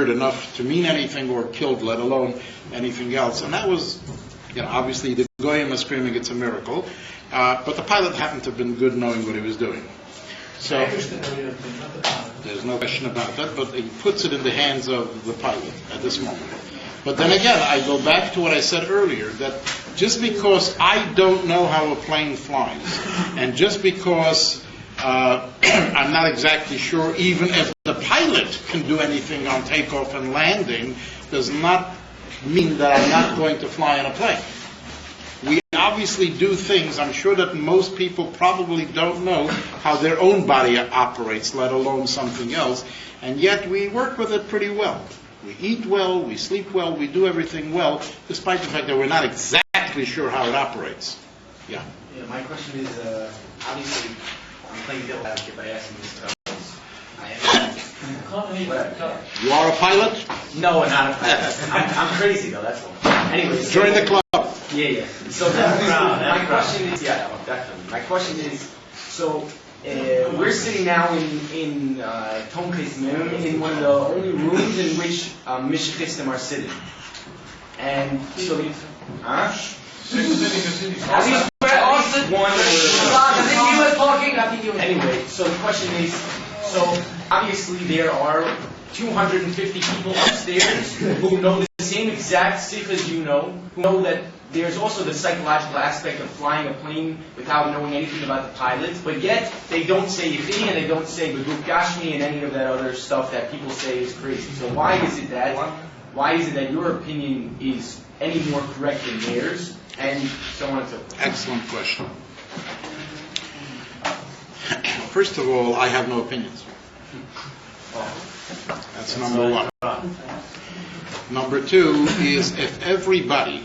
enough to mean anything or killed, let alone anything else. And that was, obviously the goyim are screaming it's a miracle, but the pilot happened to have been good knowing what he was doing. So there's no question about that, but he puts it in the hands of the pilot at this moment. But then again, I go back to what I said earlier, that just because I don't know how a plane flies, and just because I'm not exactly sure even if the pilot can do anything on takeoff and landing, does not mean that I'm not going to fly on a plane. We obviously do things, I'm sure that most people probably don't know how their own body operates, let alone something else, and yet we work with it pretty well. We eat well, we sleep well, we do everything well, despite the fact that we're not exactly sure how it operates. Yeah. Yeah, my question is, obviously, I'm playing devil's advocate by asking this because I am. Whatever. You are a pilot? No, not a pilot. I'm crazy though. That's all. Anyway, so, Join the club. Yeah. So my question is, definitely. My question is, so we're sitting now in Tomkes Mem, in one of the only rooms in which Mishchistim are sitting, and so Anyway, so the question is, so obviously there are 250 people upstairs who know the same exact sikh as you know, who know that there's also the psychological aspect of flying a plane without knowing anything about the pilot, but yet they don't say Yichi and they don't say Beguf Gashmi and any of that other stuff that people say is crazy. So why is it that your opinion is any more correct than theirs, and so on and so forth? Excellent question. First of all, I have no opinions. That's number one. Number two is if everybody,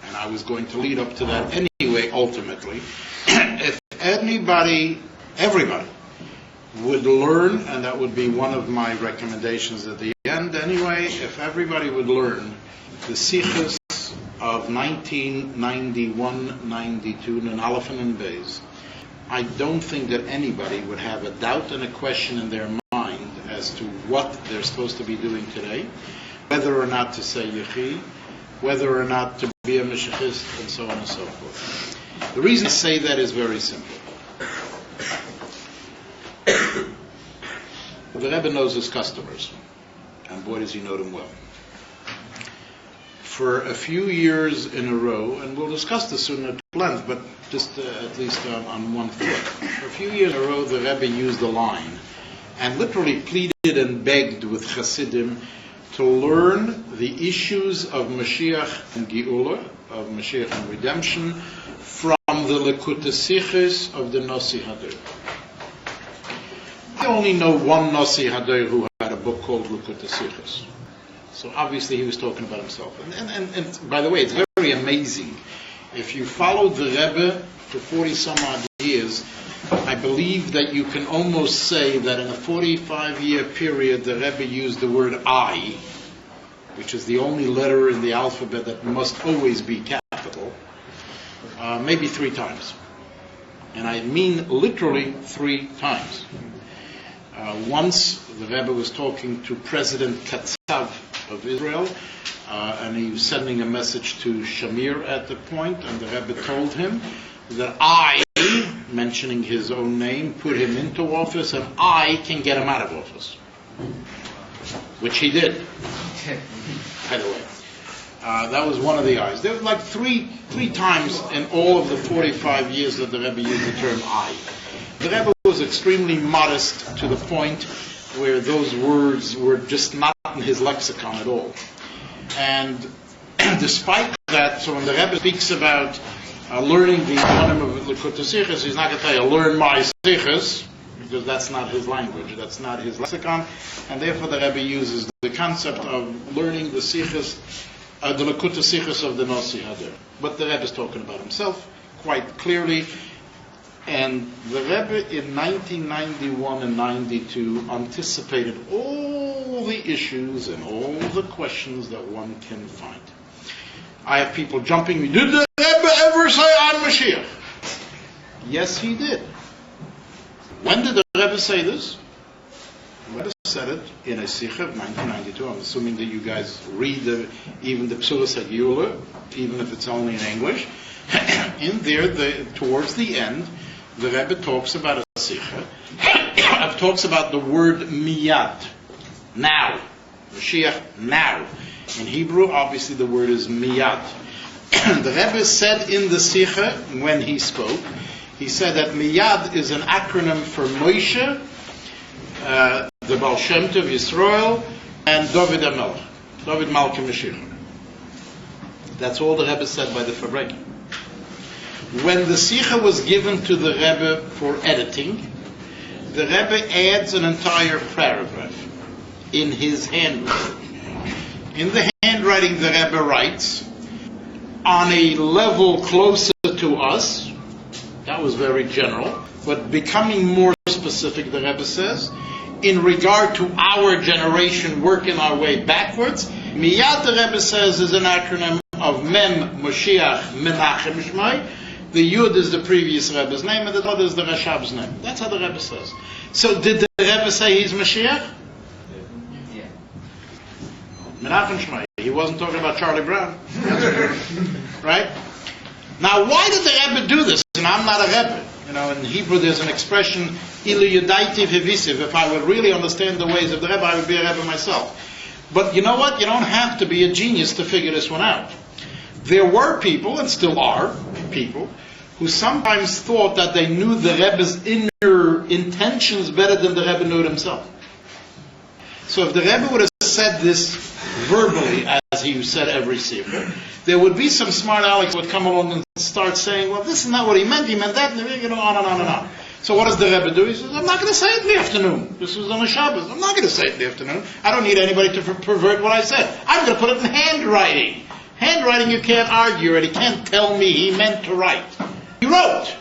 and I was going to lead up to that anyway, ultimately, if everybody would learn, and that would be one of my recommendations at the end anyway, if everybody would learn the sikhs of 1991, 92, and Alefin and Beis, I don't think that anybody would have a doubt and a question in their mind as to what they're supposed to be doing today, whether or not to say Yechi, whether or not to be a Meshachist, and so on and so forth. The reason I say that is very simple. The Rebbe knows his customers, and boy does he know them well. For a few years in a row, and we'll discuss this soon at length, but just at least on one foot. For a few years in a row, the Rebbe used the line and literally pleaded and begged with Hasidim to learn the issues of Mashiach and Geula, of Mashiach and redemption, from the Lekutei Sichos of the Nossi Hader. I only know one Nossi Hader who had a book called Lekutei Sichos. So obviously he was talking about himself. And by the way, it's very amazing. If you followed the Rebbe for 40 some odd years, I believe that you can almost say that in a 45-year period the Rebbe used the word I, which is the only letter in the alphabet that must always be capital, maybe 3 times. And I mean literally 3 times. Once the Rebbe was talking to President Katsav of Israel, and he was sending a message to Shamir at the point, and the Rebbe told him that I, mentioning his own name, put him into office, and I can get him out of office. Which he did, by the way. That was one of the I's. There were like three times in all of the 45 years that the Rebbe used the term I. The Rebbe was extremely modest to the point where those words were just not in his lexicon at all. And despite that, so when the Rebbe speaks about learning the Yonim of Lekutei Sichos, he's not going to tell you, learn my Sichos, because that's not his language, that's not his lexicon, and therefore the Rebbe uses the concept of learning the Sichos, the Lekutei Sichos of the Nossi Hader. But the Rebbe is talking about himself quite clearly. And the Rebbe in 1991 and 92 anticipated all the issues and all the questions that one can find. I have people jumping me, did the Rebbe ever say I'm Mashiach? Yes, he did. When did the Rebbe say this? The Rebbe said it in a Sikha of 1992. I'm assuming that you guys read even the Psulas HaGeula, even if it's only in English. In there, towards the end, the Rebbe talks about a Sikha, talks about the word miyad, now. Mashiach now. In Hebrew, obviously the word is miyad. The Rebbe said in the Sikha, when he spoke, he said that miyad is an acronym for Moshe, the Baal Shem Tov Yisrael, and David HaMelech, David Malki Mashiach. That's all the Rebbe said by the Fabreki. When the Sikha was given to the Rebbe for editing, the Rebbe adds an entire paragraph in his handwriting. In the handwriting, the Rebbe writes, on a level closer to us, that was very general, but becoming more specific, the Rebbe says, in regard to our generation, working our way backwards, Miyad, the Rebbe says, is an acronym of Mem, Moshiach, Menachem Shmai. The Yud is the previous Rebbe's name, and the other is the Rashab's name. That's how the Rebbe says. So did the Rebbe say he's Mashiach? Yeah. Menachem Shmai. He wasn't talking about Charlie Brown. Right? Now, why did the Rebbe do this? And I'm not a Rebbe. You know, in Hebrew there's an expression, Ilu Yudaitiv Hevisiv. If I would really understand the ways of the Rebbe, I would be a Rebbe myself. But you know what? You don't have to be a genius to figure this one out. There were people, and still are people, who sometimes thought that they knew the Rebbe's inner intentions better than the Rebbe knew it himself. So if the Rebbe would have said this verbally, as he said every sefer, there would be some smart Alex who would come along and start saying, well, this is not what he meant that, and you know, on and on and on. So what does the Rebbe do? He says, I'm not going to say it in the afternoon. This was on a Shabbos. I'm not going to say it in the afternoon. I don't need anybody to pervert what I said. I'm going to put it in handwriting. Handwriting you can't argue it. He can't tell me he meant to write. He wrote.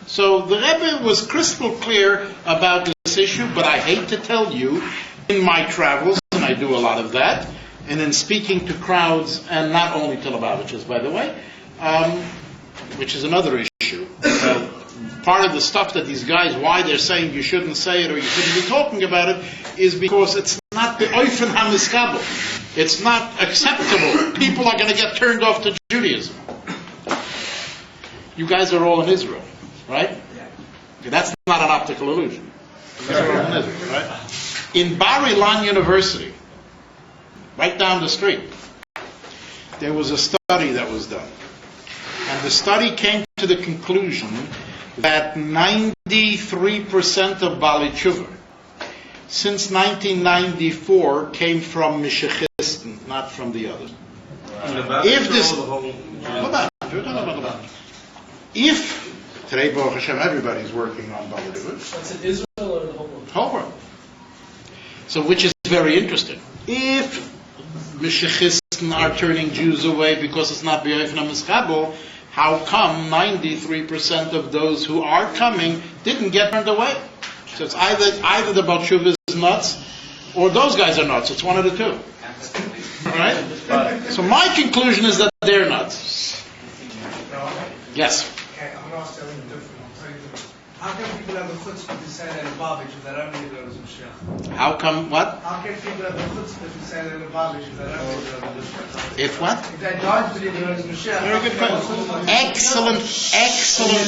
So the Rebbe was crystal clear about this issue, but I hate to tell you, in my travels, and I do a lot of that, and in speaking to crowds, and not only to Lubavitchers, by the way, which is another issue. Part of the stuff that these guys, why they're saying you shouldn't say it or you shouldn't be talking about it, is because it's not the Oifen HaMiskabel. It's not acceptable. People are going to get turned off to Judaism. You guys are all in Israel, right? Okay, that's not an optical illusion. You're all in Israel, right? In Bar Ilan University, right down the street, there was a study that was done. And the study came to the conclusion that 93% of Bali Tshuva since 1994 came from Mishachisten, not from the others. If this, if today, Baruch Hashem, everybody's working on Bali Tshuva. That's in Israel or the whole world? Whole world. So, which is very interesting. If Mishachisten are turning Jews away because it's not B'Ofen HaMiskabel, how come 93% of those who are coming didn't get turned away? So it's either the Baal Tshuva is nuts, or those guys are nuts. It's one of the two. Right? So my conclusion is that they're nuts. Yes? Okay, I'm going to ask you something different. I'll tell you different. How can people have the chutzpah to say that in Lubavitch if they don't believe there was Mashiach? How come what? How can people have the chutzpah to say that in Lubavitch if they don't believe there was Mashiach? If what? If they don't believe there was Mashiach. Very good question. Excellent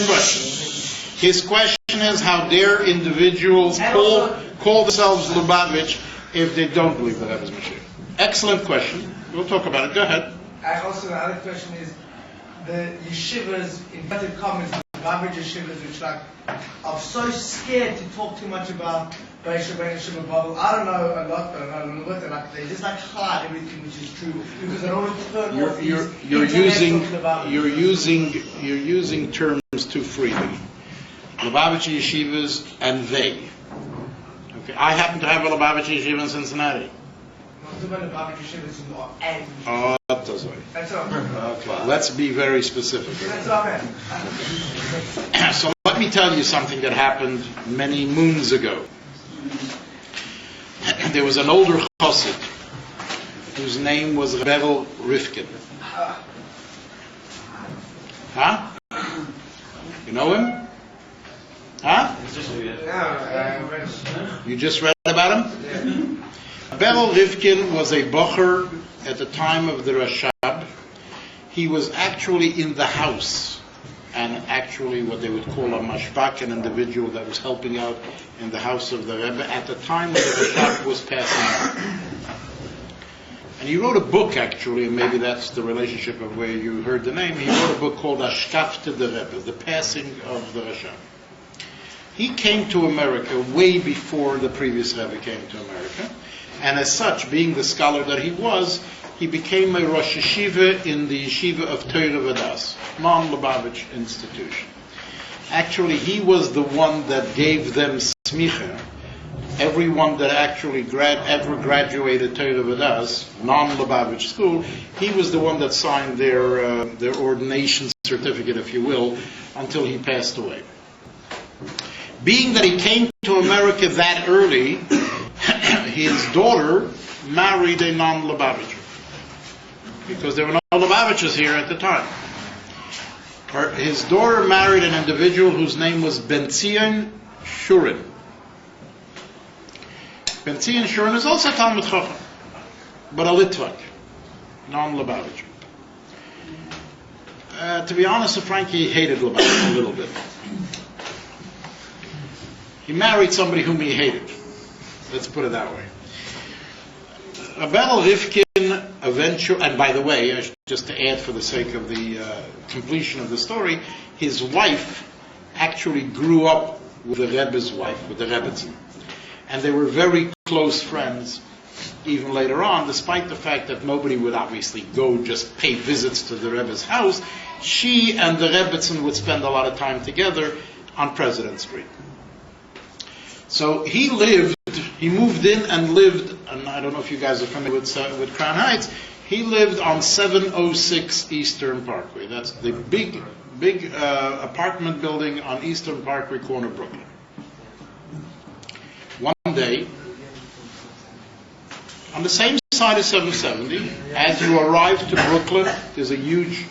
question. His question is, how dare individuals call themselves Lubavitch if they don't believe that is Mashiach? Excellent question. We'll talk about it. Go ahead. Also, the other question is, the yeshivas, inverted commas, the Lubavitch yeshivas, which like, are so scared to talk too much about Beis Yeshiva Babel. I don't know a lot, but I know a little bit. Like, they just like hide everything which is true because they don't want to turn off you're using terms too freely. Lubavitch yeshivas and they. Okay, I happen to have a Lubavitch yeshiva in Cincinnati. Oh, that does right. That's all. Okay, let's be very specific. That's all right. So let me tell you something that happened many moons ago. There was an older chassid whose name was Rebel Rifkin. Huh? You know him? Huh? You just read about him? Rebel Rifkin was a bocher at the time of the Rashab. He was actually in the house, and actually what they would call a mashpak, an individual that was helping out in the house of the Rebbe at the time when the Rashab was passing out. And he wrote a book, actually, and maybe that's the relationship of where you heard the name. He wrote a book called Ashkafte the Rebbe, The Passing of the Rasha. He came to America way before the previous Rebbe came to America. And as such, being the scholar that he was, he became a Rosh Yeshiva in the Yeshiva of Torah Vadas, non-Lubavitch institution. Actually, he was the one that gave them smicha. Everyone that actually ever graduated Torah Vadas, non-Lubavitch school, he was the one that signed their ordination certificate, if you will, until he passed away. Being that he came to America that early, his daughter married a non-Lubavitcher, because there were no Lubavitchers here at the time. His daughter married an individual whose name was Ben-Zion Shurin. Ben-Zion Shurin is also Talmud Chacham, but a Litvak, non-Lubavitcher. To be honest with Frank, he hated Lubavitch a little bit. He married somebody whom he hated. Let's put it that way. Abel Rivkin eventually, and by the way, just to add for the sake of the completion of the story, his wife actually grew up with the Rebbe's wife, with the Rebbetzin. And they were very close friends even later on, despite the fact that nobody would obviously go just pay visits to the Rebbe's house. She and the Rebbetzin would spend a lot of time together on President Street. So he moved in and lived, and I don't know if you guys are familiar with Crown Heights, he lived on 706 Eastern Parkway. That's the big apartment building on Eastern Parkway, corner Brooklyn. One day, on the same side of 770, as you arrive to Brooklyn, there's a huge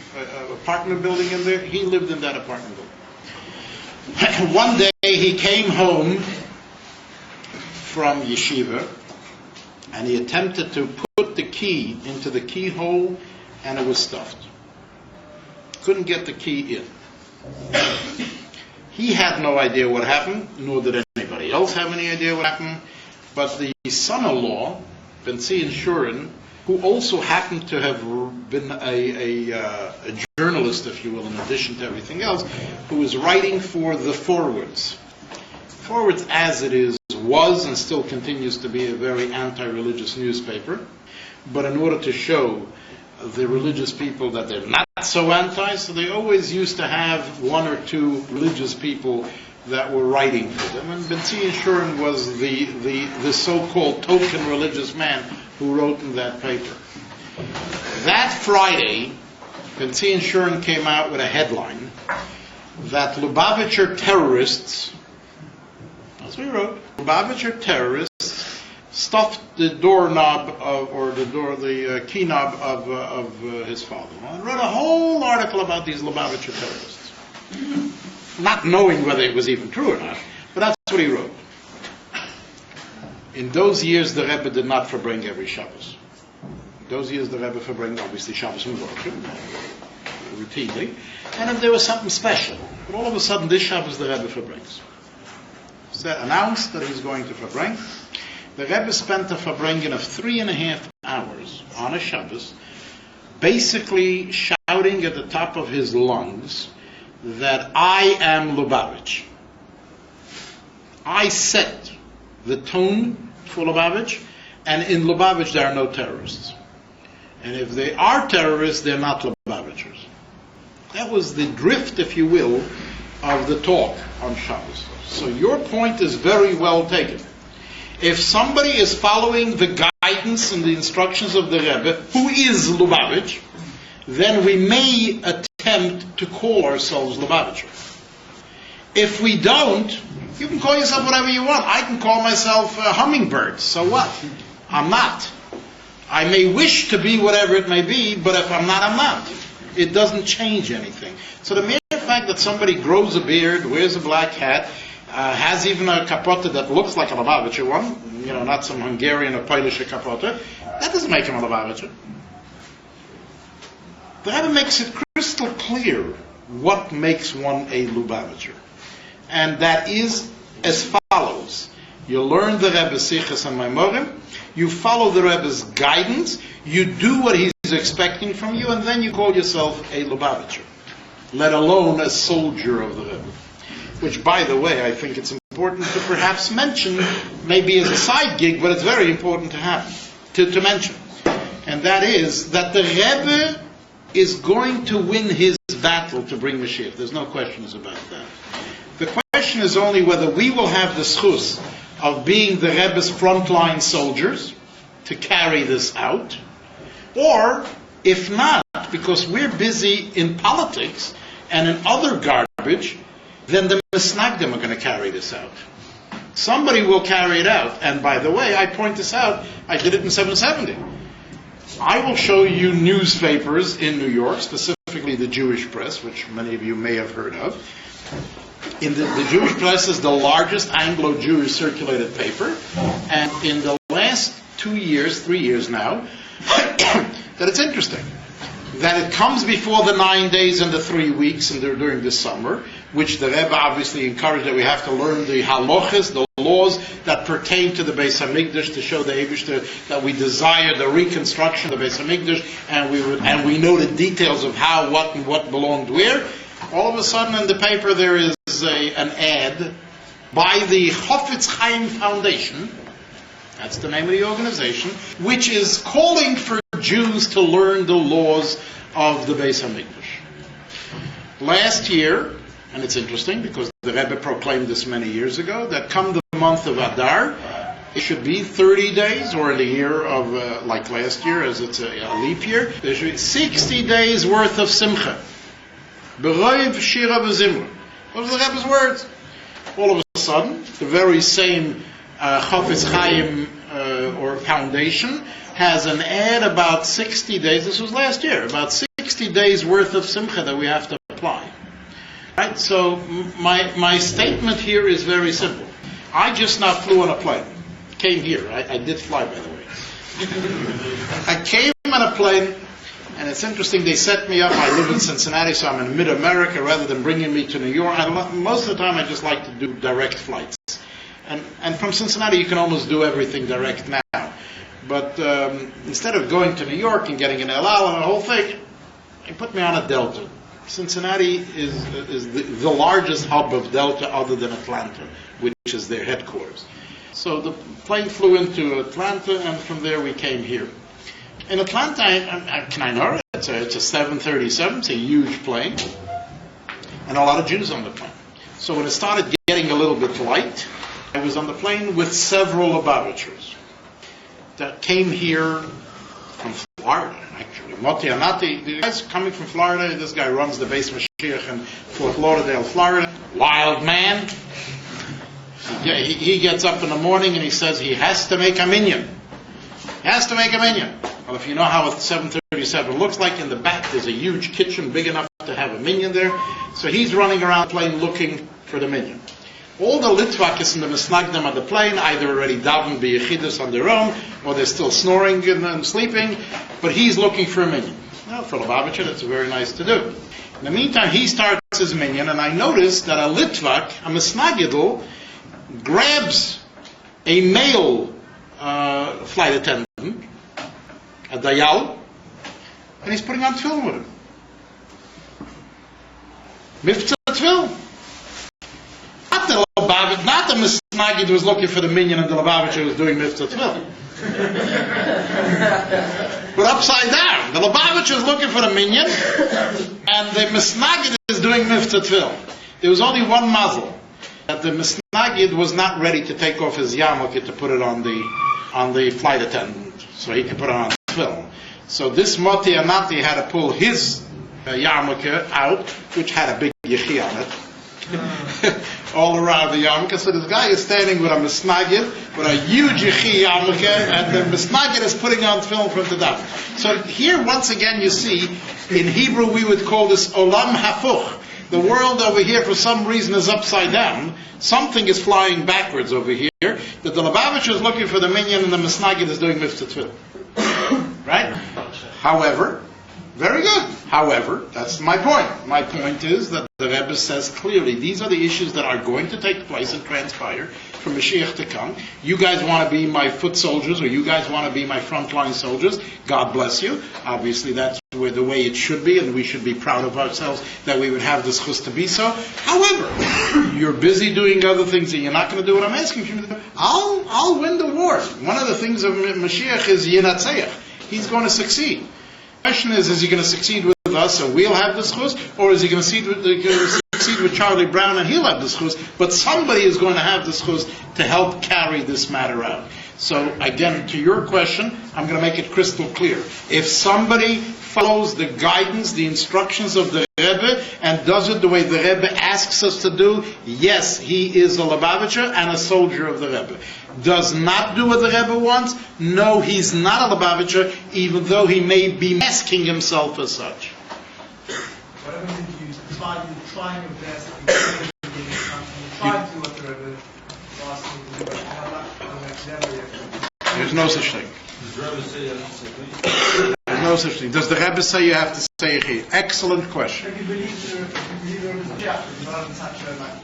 apartment building in there. He lived in that apartment building. One day he came home from yeshiva, and he attempted to put the key into the keyhole, and it was stuffed. Couldn't get the key in. He had no idea what happened, nor did anybody else have any idea what happened, but the son-in-law, Ben-Zion Shurin, who also happened to have been a journalist, if you will, in addition to everything else, who was writing for the Forwards. Forwards, as it is, was and still continues to be a very anti-religious newspaper, but in order to show the religious people that they're not so anti, so they always used to have one or two religious people that were writing for them, and Ben-Zion Shurin was the so-called token religious man who wrote in that paper. That Friday, Ben-Zion Shurin came out with a headline that Lubavitcher terrorists, that's what he wrote, Lubavitcher terrorists stuffed the doorknob the key knob of his father. I wrote a whole article about these Lubavitcher terrorists, not knowing whether it was even true or not, but that's what he wrote. In those years, the Rebbe did not verbring every Shabbos. In those years, the Rebbe verbring obviously Shabbos and Worship routinely, and if there was something special, but all of a sudden, this Shabbos the Rebbe verbrings. Announced that he's going to verbring. The Rebbe spent a verbringen of 3.5 hours on a Shabbos, basically shouting at the top of his lungs that I am Lubavitch. I set the tone for Lubavitch, and in Lubavitch there are no terrorists. And if they are terrorists, they're not Lubavitchers. That was the drift, if you will, of the talk on Shabbos. So your point is very well taken. If somebody is following the guidance and the instructions of the Rebbe, who is Lubavitch, then we may attempt to call ourselves Lubavitcher. If we don't, you can call yourself whatever you want. I can call myself a hummingbird. So what? I'm not. I may wish to be whatever it may be, but if I'm not, I'm not. It doesn't change anything. So the mere fact that somebody grows a beard, wears a black hat, has even a kapota that looks like a Lubavitcher one, not some Hungarian or Polish kapota, that doesn't make him a Lubavitcher. The Rebbe makes it crystal clear what makes one a Lubavitcher. And that is as follows. You learn the Rebbe's Sichos and Maimorim, you follow the Rebbe's guidance, you do what he's expecting from you, and then you call yourself a Lubavitcher, let alone a soldier of the Rebbe. Which, by the way, I think it's important to perhaps mention, maybe as a side gig, but it's very important to mention. And that is that the Rebbe is going to win his battle to bring Mashiach. There's no questions about that. The question is only whether we will have the schus of being the Rebbe's frontline soldiers to carry this out, or if not, because we're busy in politics and in other garbage, then the Misnagdim are going to carry this out. Somebody will carry it out. And by the way, I point this out, I did it in 770. I will show you newspapers in New York, specifically the Jewish press, which many of you may have heard of. In the Jewish press is the largest Anglo-Jewish circulated paper, and in the last 3 years now, that it's interesting that it comes before the 9 days and the 3 weeks and during the summer, which the Rebbe obviously encouraged that we have to learn the halachas, the laws that pertain to the Beis Hamikdash, to show the Eibishter that we desire the reconstruction of the Beis Hamikdash, and we know the details of how, what, and what belonged where. All of a sudden in the paper there is an ad by the Chofetz Chaim Foundation, that's the name of the organization, which is calling for Jews to learn the laws of the Beis Hamikdash. Last year, and it's interesting because the Rebbe proclaimed this many years ago, that come the month of Adar, it should be 30 days, or in the year of, like last year, as it's a leap year, there should be 60 days worth of Simcha. Beroiv Shira V'Zimra. Those are the Rebbe's words. All of a sudden, the very same Chofetz Chaim or foundation has an ad about 60 days, this was last year, about 60 days worth of Simcha that we have to apply. Right? So my statement here is very simple. I just now flew on a plane. Came here. I did fly, by the way. I came on a plane, and it's interesting, they set me up. I live in Cincinnati, so I'm in mid-America rather than bringing me to New York. Most of the time I just like to do direct flights. And from Cincinnati you can almost do everything direct now. But instead of going to New York and getting an El Al and the whole thing, they put me on a Delta. Cincinnati is the largest hub of Delta other than Atlanta, which is their headquarters. So the plane flew into Atlanta, and from there we came here. In Atlanta, I know it's a 737, it's a huge plane, and a lot of Jews on the plane. So when it started getting a little bit light, I was on the plane with several Lubavitchers that came here from Florida, actually. Moti Anati, the guy's coming from Florida. This guy runs the Beis Mashiach in Fort Lauderdale, Florida. Wild man. He gets up in the morning and he says he has to make a minyan. He has to make a minyan. Well, if you know how a 737 looks like, in the back there's a huge kitchen big enough to have a minyan there. So he's running around the plane looking for the minyan. All the Litvakis and the Misnagdim on the plane either already davened b'yechidus on their own, or they're still snoring and sleeping, but he's looking for a minyan. Well, for Lubavitcher, that's very nice to do. In the meantime, he starts his minyan, and I noticed that a Litvak, a Misnagidl, grabs a male flight attendant, a Dayal, and he's putting on tefillin with him. Miftzah tefillin. Not the Misnagid was looking for the minyan and the Lubavitcher was doing Miftzah Tefillin. But upside down, the Lubavitcher is looking for the minyan and the Misnagid is doing Miftzah Tefillin. There was only one mazel, that the Misnagid was not ready to take off his yarmulke to put it on the flight attendant, so he could put it on Tefillin. So this Moti Anati had to pull his yarmulke out, which had a big yechi on it. All around the yarmulke. So this guy is standing with a misnagid, with a huge yechi yarmulke, and the misnagid is putting on film from the dam. So here once again you see, in Hebrew we would call this olam hafuch. The world over here for some reason is upside down. Something is flying backwards over here. That the Lubavitcher is looking for the minyan and the misnagid is doing Miftzah Tefillin. Right? However, Very good. However, that's my point. My point is that the Rebbe says clearly, these are the issues that are going to take place and transpire for Mashiach to come. You guys want to be my foot soldiers, or you guys want to be my frontline soldiers. God bless you. Obviously, that's the way it should be, and we should be proud of ourselves that we would have the schus to be so. However, you're busy doing other things, and you're not going to do what I'm asking you to do. I'll win the war. One of the things of Mashiach is Yinatzeach. He's going to succeed. The question is he going to succeed with us and we'll have the schus, or is he going to succeed with Charlie Brown and he'll have the schus? But somebody is going to have the schus to help carry this matter out. So again, to your question, I'm going to make it crystal clear. If somebody follows the guidance, the instructions of the Rebbe, and does it the way the Rebbe asks us to do, yes, he is a Lubavitcher and a soldier of the Rebbe. Does not do what the Rebbe wants? No, he's not a Lubavitcher, even though he may be masking himself as such. What happens if you trying your best, you try to do what the Rebbe is asking you to do, but never. There's no such thing. There's no such thing. Does the Rebbe say you have to say Yechid? Excellent question. If you believe the Rebbe is Mashiach, you're not in such a like.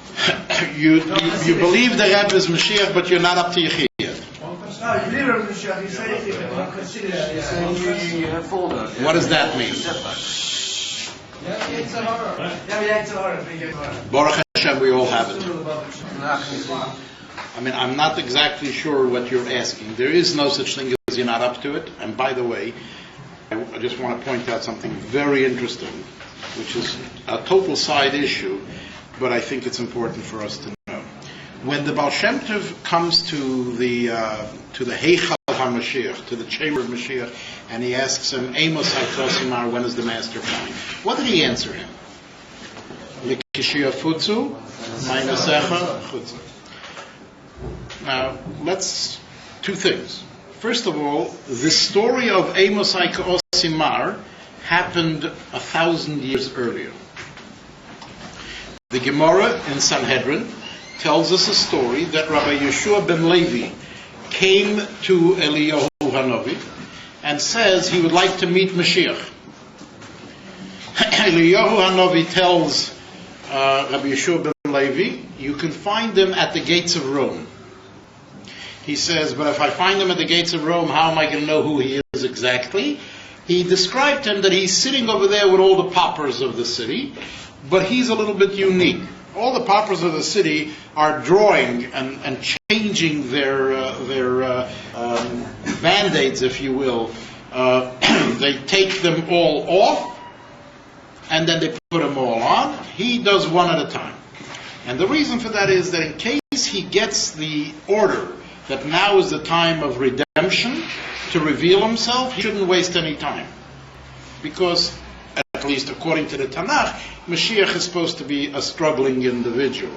You believe the Rebbe is Mashiach, but you're not up to Yechid yet. No, you believe the Rebbe is Mashiach, you say Yechid, but you don't consider that. You have fallen. What does that mean? Yeah, it's a horror. Baruch Hashem, we all have it. I mean, I'm not exactly sure what you're asking. There is no such thing as you're not up to it. And by the way, I just want to point out something very interesting, which is a total side issue, but I think it's important for us to know. When the Baal Shem Tov comes to the Heichal HaMashiach, to the chamber of Mashiach, and he asks him, Amos HaKosimar, when is the master coming? What did he answer him? Likishia Futsu, Mainasecha Chutzu. Now, two things. First of all, the story of Amos HaKosimar happened 1,000 years earlier. The Gemara in Sanhedrin tells us a story that Rabbi Yeshua ben Levi came to Eliyahu Hanavi and says he would like to meet Mashiach. Eliyahu Hanavi tells Rabbi Yeshua ben Levi, you can find him at the gates of Rome. He says, but if I find him at the gates of Rome, how am I going to know who he is exactly? He described him that he's sitting over there with all the paupers of the city, but he's a little bit unique. All the paupers of the city are drawing and changing their band-aids, if you will. They take them all off, and then they put them all on. He does one at a time. And the reason for that is that in case he gets the order that now is the time of redemption to reveal himself, he shouldn't waste any time. Because, at least according to the Tanakh, Mashiach is supposed to be a struggling individual.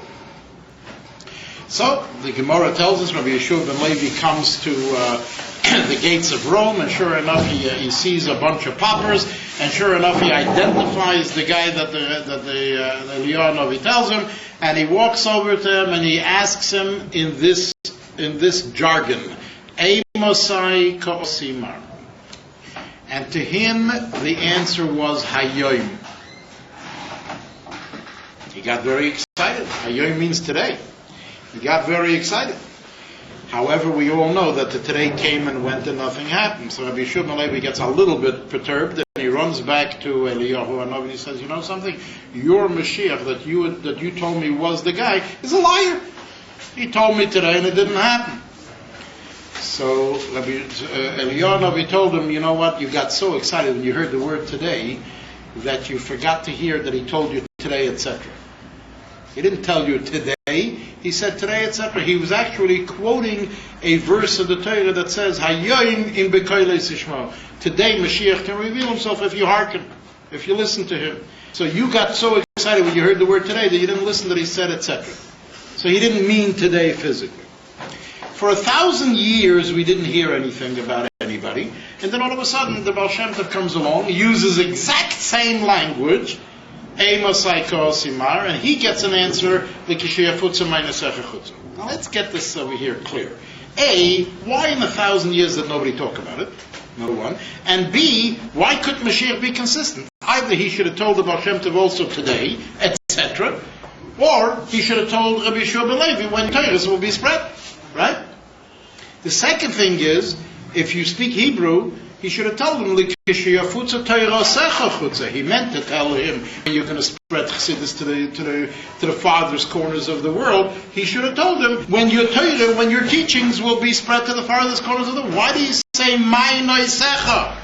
So, the Gemara tells us, Rabbi Yeshua ben Levi comes to the gates of Rome, and sure enough he sees a bunch of paupers, and sure enough he identifies the guy that the Eliyahu Hanavi tells him, and he walks over to him and he asks him in this jargon, Amosai Kosimar. And to him the answer was Hayoim. He got very excited. Hayoim means today. He got very excited. However, we all know that the today came and went and nothing happened. So Rabbi Yeshua ben Levi gets a little bit perturbed, and he runs back to Eliyahu Hanavi and he says, you know something? Your Mashiach that you told me was the guy is a liar. He told me today and it didn't happen. So Eliyahu Hanavi told him, you know what? You got so excited when you heard the word today that you forgot to hear that he told you today, etc. He didn't tell you today. He said today, etc. He was actually quoting a verse of the Torah that says, Hayoim im bekoilei sishmo. Today Mashiach can reveal himself if you hearken, if you listen to him. So you got so excited when you heard the word today that you didn't listen that he said, etc. So he didn't mean today physically. For 1,000 years we didn't hear anything about anybody, and then all of a sudden the Baal Shem Tov comes along, uses exact same language, Amosai Kosimar, and he gets an answer, now let's get this over here clear. A, why in 1,000 years did nobody talk about it? number one. And B, why couldn't Mashiach be consistent? Either he should have told the Baal Shem Tov also today, etc., or he should have told Rabbi Yeshua ben Levi when Torahs will be spread. Right? The second thing is, if you speak Hebrew, he should have told him, he meant to tell him, when you're going to spread Chassidus to the farthest corners of the world, he should have told him, when your Torah, when your teachings will be spread to the farthest corners of the world. Why do you say, my noisecha?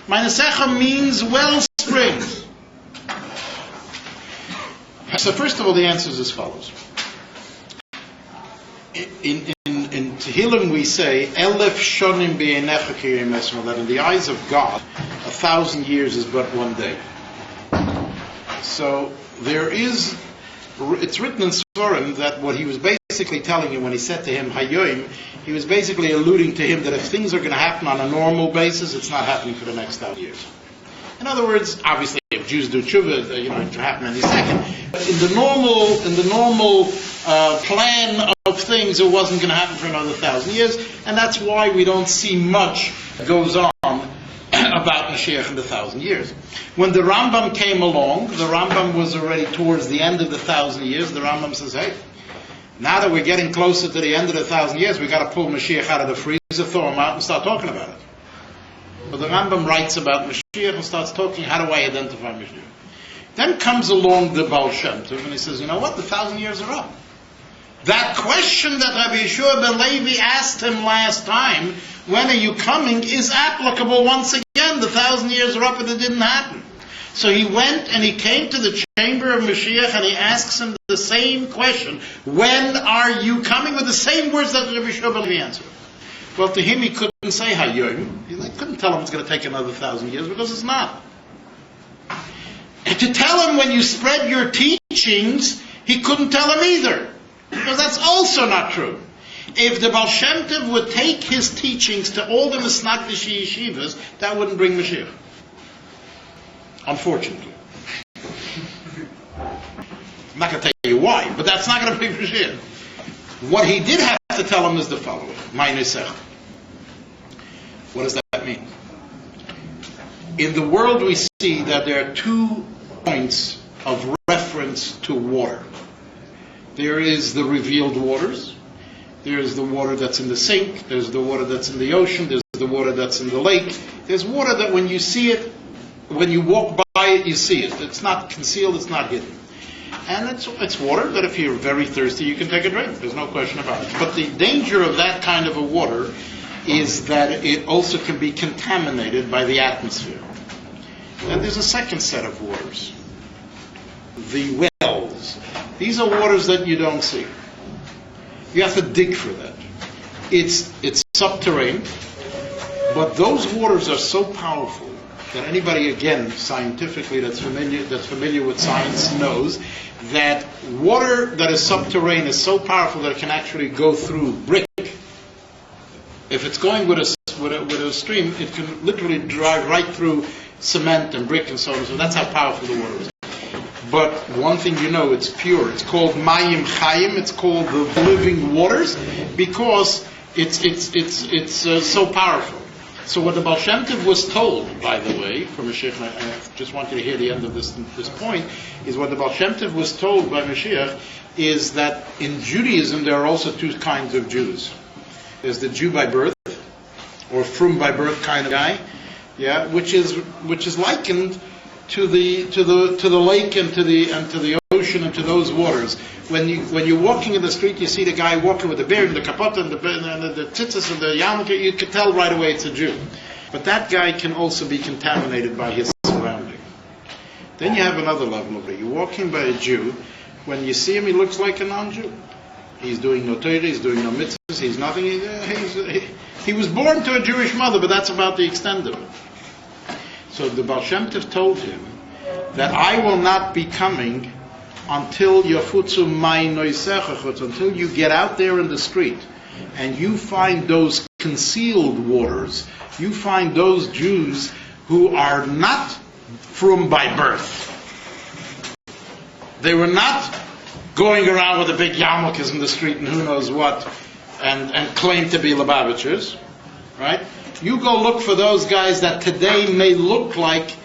My noisecha means wellsprings. So first of all, the answer is as follows. In Tehillim we say, Elef shonim b'einecha kirei mesmer, that in the eyes of God, 1,000 years is but one day. So there is, it's written in Svarim that what he was basically telling him when he said to him, Hayoim, he was basically alluding to him that if things are going to happen on a normal basis, it's not happening for the next 1,000 years. In other words, obviously, if Jews do tshuva, it can happen any second. But in the normal plan of things, it wasn't going to happen for another 1,000 years, and that's why we don't see much that goes on about Mashiach in the 1,000 years. When the Rambam came along, the Rambam was already towards the end of the 1,000 years. The Rambam says, "Hey, now that we're getting closer to the end of the 1,000 years, we got to pull Mashiach out of the freezer, throw him out, and start talking about it." So the Rambam writes about Mashiach and starts talking, how do I identify Mashiach? Then comes along the Baal Shem Tov and he says, you know what, the 1,000 years are up. That question that Rabbi Yeshua ben Levi asked him last time, when are you coming, is applicable once again. The 1,000 years are up and it didn't happen. So he went and he came to the chamber of Mashiach and he asks him the same question, when are you coming, with the same words that Rabbi Yeshua ben Levi answered. Well, to him he couldn't say Hayyim. He couldn't tell him it's going to take another 1,000 years, because it's not. And to tell him when you spread your teachings, he couldn't tell him either, because that's also not true. If the Baal Shem Tov would take his teachings to all the Misnagdish yeshivas, that wouldn't bring Mashiach. Unfortunately. I'm not going to tell you why, but that's not going to bring Mashiach. What he did have to tell him is the following. My nesech. What does that mean? In the world we see that there are 2 points of reference to water. There is the revealed waters. There is the water that's in the sink. There's the water that's in the ocean. There's the water that's in the lake. There's water that when you see it, when you walk by it, you see it. It's not concealed, it's not hidden. And it's water that if you're very thirsty, you can take a drink. There's no question about it. But the danger of that kind of a water is that it also can be contaminated by the atmosphere. And there's a second set of waters. The wells. These are waters that you don't see. You have to dig for that. It's subterranean, but those waters are so powerful that anybody, again, scientifically that's familiar with science knows that water that is subterranean is so powerful that it can actually go through brick. If it's going with a stream, it can literally drive right through cement and brick and so on. So that's how powerful the water is. But one thing you know, it's pure. It's called Mayim Chayim. It's called the living waters because it's so powerful. So what the Baal Shem Tov was told, by the way, from Mashiach, I just want you to hear the end of this point, is what the Baal Shem Tov was told by Mashiach is that in Judaism there are also 2 kinds of Jews. There's the Jew by birth, or frum by birth kind of guy, which is likened to the lake and to the ocean and to those waters. When you're walking in the street, you see the guy walking with the beard and the kapot and the tzitzis and the yarmulke, you can tell right away it's a Jew. But that guy can also be contaminated by his surrounding. Then you have another level of it. You're walking by a Jew. When you see him, he looks like a non-Jew. He's doing no Torah, he's doing no mitzvahs, he's nothing. He was born to a Jewish mother, but that's about the extent of it. So the Baal Shem Tov told him that I will not be coming until yafutzu mai noisecha, until you get out there in the street and you find those concealed waters, you find those Jews who are not frum by birth. They were not going around with the big yarmulkes in the street and who knows what and claim to be Lubavitchers, right? You go look for those guys that today may look like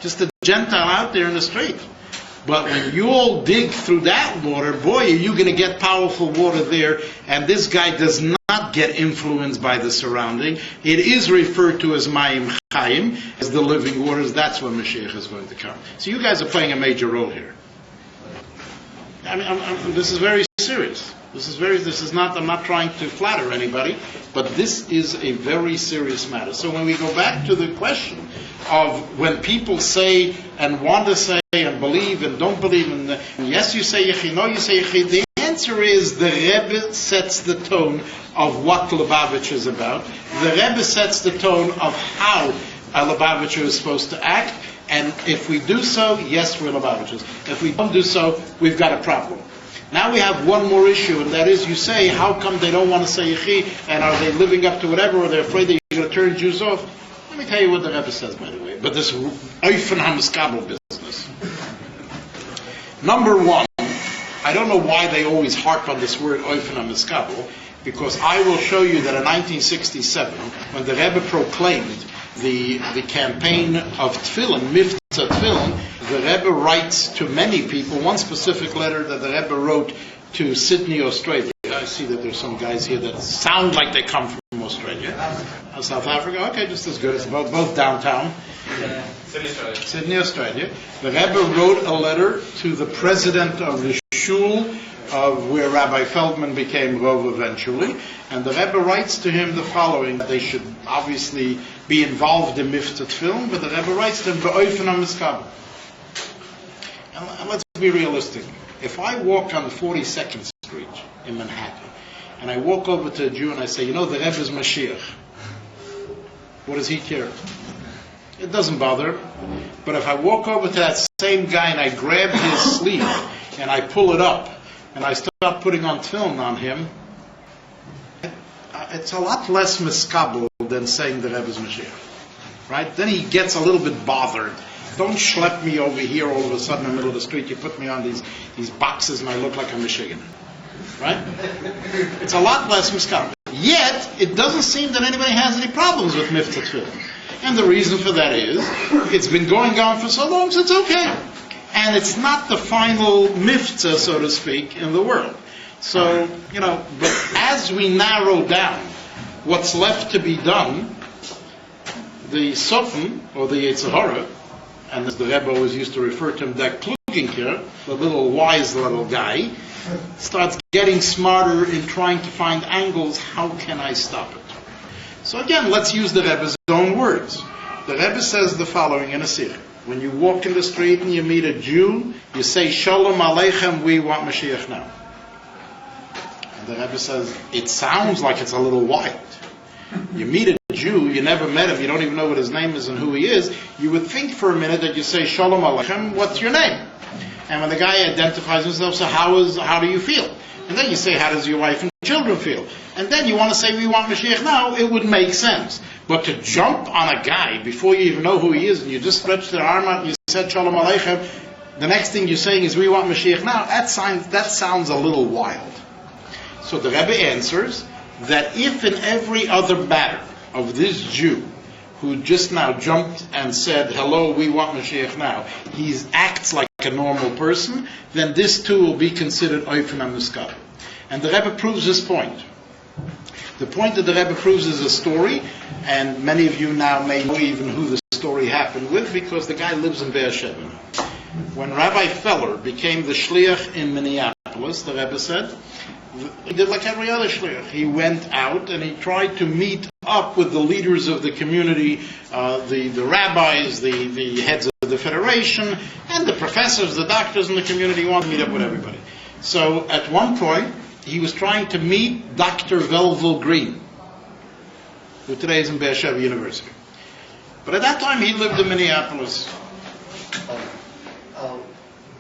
just a Gentile out there in the street. But when you all dig through that water, boy, are you going to get powerful water there. And this guy does not get influenced by the surrounding. It is referred to as Mayim Chaim, as the living waters. That's when Mashiach is going to come. So you guys are playing a major role here. I mean, this is very serious. I'm not trying to flatter anybody, but this is a very serious matter. So when we go back to the question of when people say and want to say and believe and don't believe, and yes you say Yechi, no you say Yechi, the answer is the Rebbe sets the tone of what Lubavitcher is about. The Rebbe sets the tone of how a Lubavitcher is supposed to act, and if we do so, yes, we're Lubavitchers. If we don't do so, we've got a problem. Now we have one more issue, and that is you say, how come they don't want to say Yechi, and are they living up to whatever, or they're afraid they're going to turn Jews off? Let me tell you what the Rebbe says, by the way, but this Oifen HaMiskabel business. Number one, I don't know why they always harp on this word Oifen HaMiskabel, because I will show you that in 1967, when the Rebbe proclaimed the campaign of Tefillin, Mivtza Tefillin, the Rebbe writes to many people, one specific letter that the Rebbe wrote to Sydney, Australia. I see that there's some guys here that sound like they come from Australia. South Africa, okay, just as good. It's both downtown. Sydney, Australia. The Rebbe wrote a letter to the president of the shul of where Rabbi Feldman became Rov eventually, and the Rebbe writes to him the following: they should obviously be involved in Mivtza Tefillin, but the Rebbe writes to him, B'oifen HaMiskabel. And let's be realistic. If I walk on 42nd Street in Manhattan, and I walk over to a Jew and I say, you know, the Rebbe is Mashiach, what does he care? It doesn't bother. But if I walk over to that same guy and I grab his sleeve and I pull it up and I start putting on tefillin on him, it's a lot less miskabel than saying the Rebbe is Mashiach. Right? Then he gets a little bit bothered. Don't schlep me over here all of a sudden in the middle of the street. You put me on these boxes and I look like a Michigan. Right? It's a lot less miskabel. Yet, it doesn't seem that anybody has any problems with Mivtza Tefillin. And the reason for that is, it's been going on for so long, so it's okay. And it's not the final Mivtza, so to speak, in the world. So, but as we narrow down what's left to be done, the Sofan, or the Yitzhahara, and as the Rebbe always used to refer to him, that Klugenker, the little wise little guy, starts getting smarter in trying to find angles. How can I stop it? So again, let's use the Rebbe's own words. The Rebbe says the following in a sikh. When you walk in the street and you meet a Jew, you say, Shalom Aleichem, we want Mashiach now. And the Rebbe says, it sounds like it's a little wild. You meet a Jew, you never met him, you don't even know what his name is and who he is, you would think for a minute that you say, Shalom Aleichem, what's your name? And when the guy identifies himself, so how do you feel? And then you say, how does your wife and children feel? And then you want to say, we want Mashiach now, it would make sense. But to jump on a guy before you even know who he is, and you just stretch the arm out and you said, Shalom Aleichem, the next thing you're saying is, we want Mashiach now, that sounds a little wild. So the Rebbe answers that if in every other matter of this Jew, who just now jumped and said, hello, we want Mashiach now, he acts like a normal person, then this too will be considered Oifen HaMiskabel. And the Rebbe proves this point. The point that the Rebbe proves is a story, and many of you now may know even who the story happened with, because the guy lives in Beersheba. When Rabbi Feller became the shliach in Minneapolis, the Rebbe said, he did like every other shliach. He went out and he tried to meet up with the leaders of the community, the rabbis, the heads of the federation, and the professors, the doctors in the community. He wanted to meet up with everybody. So at one point, he was trying to meet Dr. Velvel Green, who today is in Beersheba University. But at that time, he lived in Minneapolis.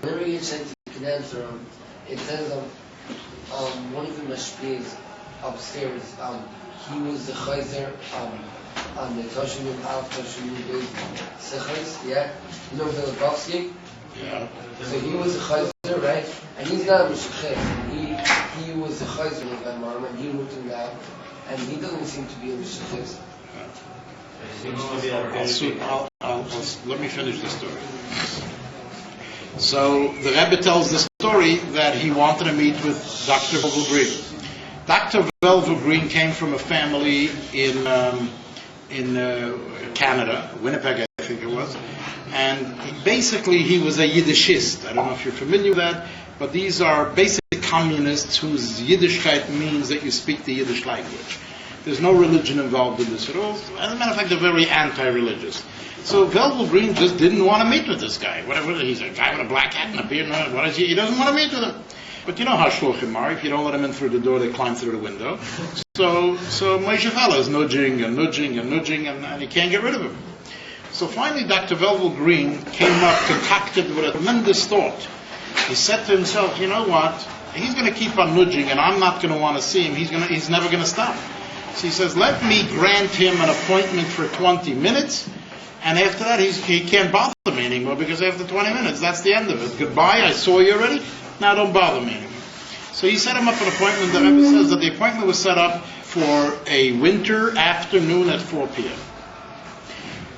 Whenever you said you can answer, it says one of the mashpis upstairs, he was the chayzer on the Toshimim Alf Toshimim Sechais, yeah? You know Velikovsky? Yeah. So he was a chayzer, right? And he's not a mashchis. He was a chayzer with my mom, and he looked him down, and he doesn't seem to be a mashchis. Let me finish the story. So the Rebbe tells the story that he wanted to meet with Dr. Velvel Green. Dr. Velvel Green came from a family in Canada, Winnipeg, I think it was, and basically he was a Yiddishist. I don't know if you're familiar with that, but these are basic communists whose Yiddishkeit means that you speak the Yiddish language. There's no religion involved in this at all. As a matter of fact, they're very anti-religious. So Velvel Green just didn't want to meet with this guy. Whatever, he's a guy with a black hat and a beard. What is he? He doesn't want to meet with him. But you know how shluchim are. If you don't let them in through the door, they climb through the window. So Moshe Fella is nudging and nudging and nudging, and he can't get rid of him. So finally, Dr. Velvel Green came up concocted with a tremendous thought. He said to himself, you know what? He's going to keep on nudging, and I'm not going to want to see him. He's never going to stop. So he says, let me grant him an appointment for 20 minutes, and after that he can't bother me anymore, because after 20 minutes, that's the end of it. Goodbye, I saw you already, now don't bother me anymore. So he set him up an appointment. The Rebbe says that the appointment was set up for a winter afternoon at 4 p.m.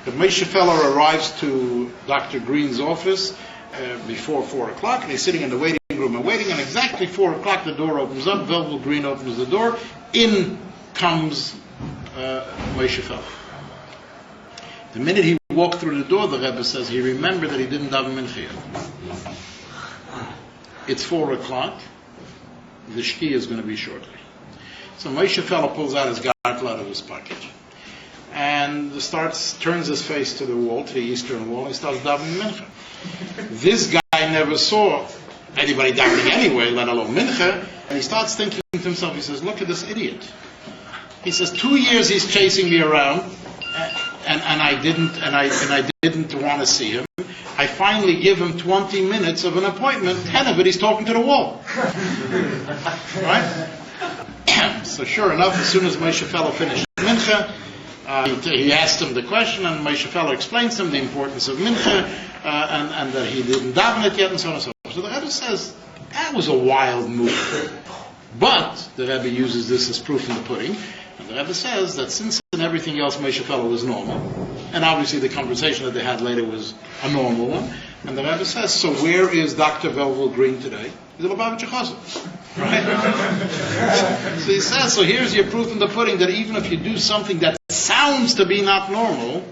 The Moshe Feller arrives to Dr. Green's office before 4 o'clock, and he's sitting in the waiting room and waiting, and exactly 4 o'clock the door opens up, Velvel Green opens the door, in comes Moshe Feller. The minute he walked through the door, the Rebbe says he remembered that he didn't daven mincha yet. It's 4 o'clock. The shki is going to be shortly. So Moshe Feller pulls out his gartel out of his pocket and turns his face to the wall, to the eastern wall, and starts davening mincha. This guy never saw anybody davening anyway, let alone mincha, and he starts thinking to himself, he says, look at this idiot. He says, 2 years he's chasing me around, and I didn't want to see him. I finally give him 20 minutes of an appointment. 10 of it he's talking to the wall. Right? So sure enough, as soon as Moshe Feller finished mincha, he asked him the question, and Moshe Feller explains to him the importance of mincha, and that he didn't daven it yet, and so on and so forth. So the Rebbe says that was a wild move. But the Rebbe uses this as proof in the pudding. And the Rebbe says that since in everything else Moshe Feller was normal, and obviously the conversation that they had later was a normal one, and the Rebbe says, so where is Dr. Velvel Green today? He's a Lubavitcher Chazan. Right? So he says, so here's your proof in the pudding that even if you do something that sounds to be not normal,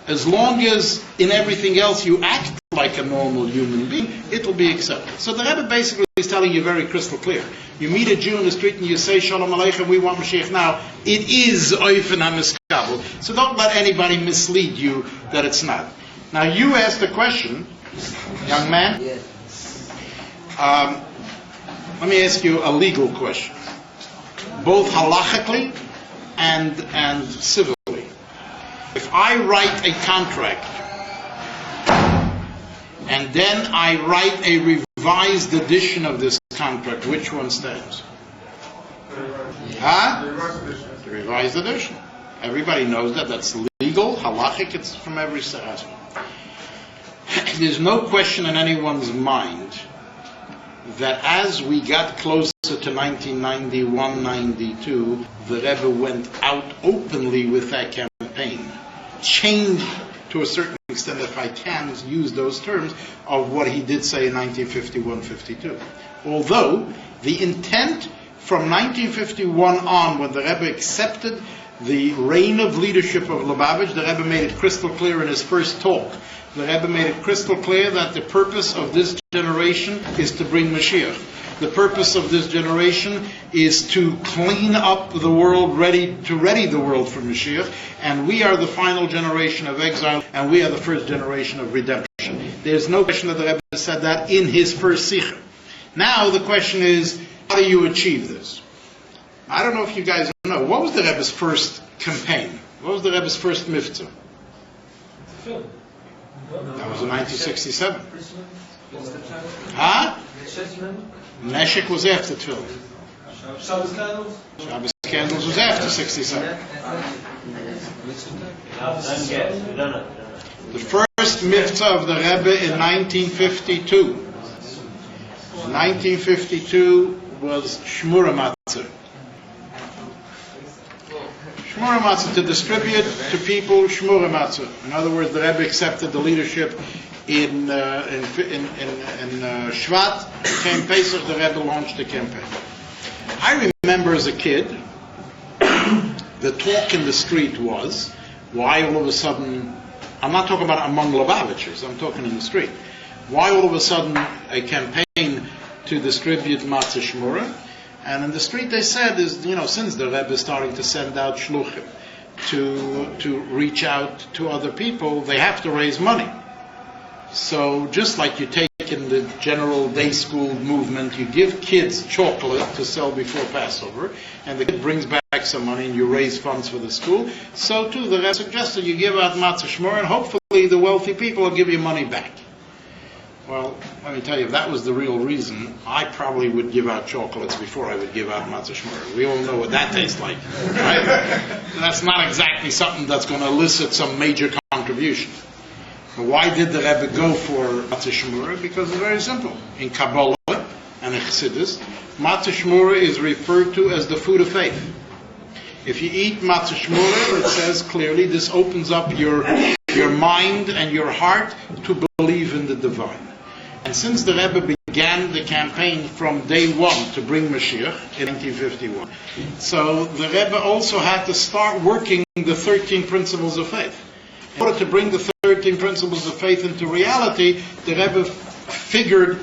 as long as in everything else you act like a normal human being, it will be accepted. So the Rebbe basically is telling you very crystal clear. You meet a Jew in the street and you say, Shalom Aleichem, we want Mashiach now. It is Oifen HaMiskabel. So don't let anybody mislead you that it's not. Now you asked a question, young man. Yes. Let me ask you a legal question. Both halachically and civilly. If I write a contract, and then I write a revised edition of this contract, which one stands? The revised edition. Everybody knows that. That's legal, halachic, it's from every aspect. There's no question in anyone's mind that as we got closer to 1991-92, the Rebbe went out openly with that campaign. Changed to a certain extent, if I can use those terms, of what he did say in 1951-52. Although the intent from 1951 on, when the Rebbe accepted the reign of leadership of Lubavitch, the Rebbe made it crystal clear in his first talk. The Rebbe made it crystal clear that the purpose of this generation is to bring Mashiach. The purpose of this generation is to clean up the world, ready the world for Mashiach, and we are the final generation of exile, and we are the first generation of redemption. There's no question that the Rebbe said that in his first sikha. Now the question is, how do you achieve this? I don't know if you guys know, what was the Rebbe's first campaign? What was the Rebbe's first mitzvah? That was in 1967. Huh? Neshek was after Tefillin. Shabbos candles was after 67. The first mitzvah of the Rebbe in 1952. 1952 was Shmura Matzah. Shmura matzah, to distribute to people shmura matzah. In other words, the Rebbe accepted the leadership in Shvat. Came Pesach, the Rebbe launched the campaign. I remember as a kid, the talk in the street was, why all of a sudden, I'm not talking about among Lubavitchers, I'm talking in the street, why all of a sudden a campaign to distribute matzah shmura? And in the street they said, since the Rebbe is starting to send out shluchim to reach out to other people, they have to raise money. So just like you take in the general day school movement, you give kids chocolate to sell before Passover, and the kid brings back some money and you raise funds for the school, so too the Rebbe suggested you give out matzah shmura and hopefully the wealthy people will give you money back. Well, let me tell you, if that was the real reason, I probably would give out chocolates before I would give out matzah shmura. We all know what that tastes like, right? That's not exactly something that's going to elicit some major contribution. But why did the Rebbe go for matzah shmura? Because it's very simple. In Kabbalah and in Chassidus, matzah shmura is referred to as the food of faith. If you eat matzah shmura, it says clearly this opens up your mind and your heart to believe in the divine. And since the Rebbe began the campaign from day one to bring Mashiach in 1951, so the Rebbe also had to start working the 13 principles of faith. In order to bring the 13 principles of faith into reality, the Rebbe figured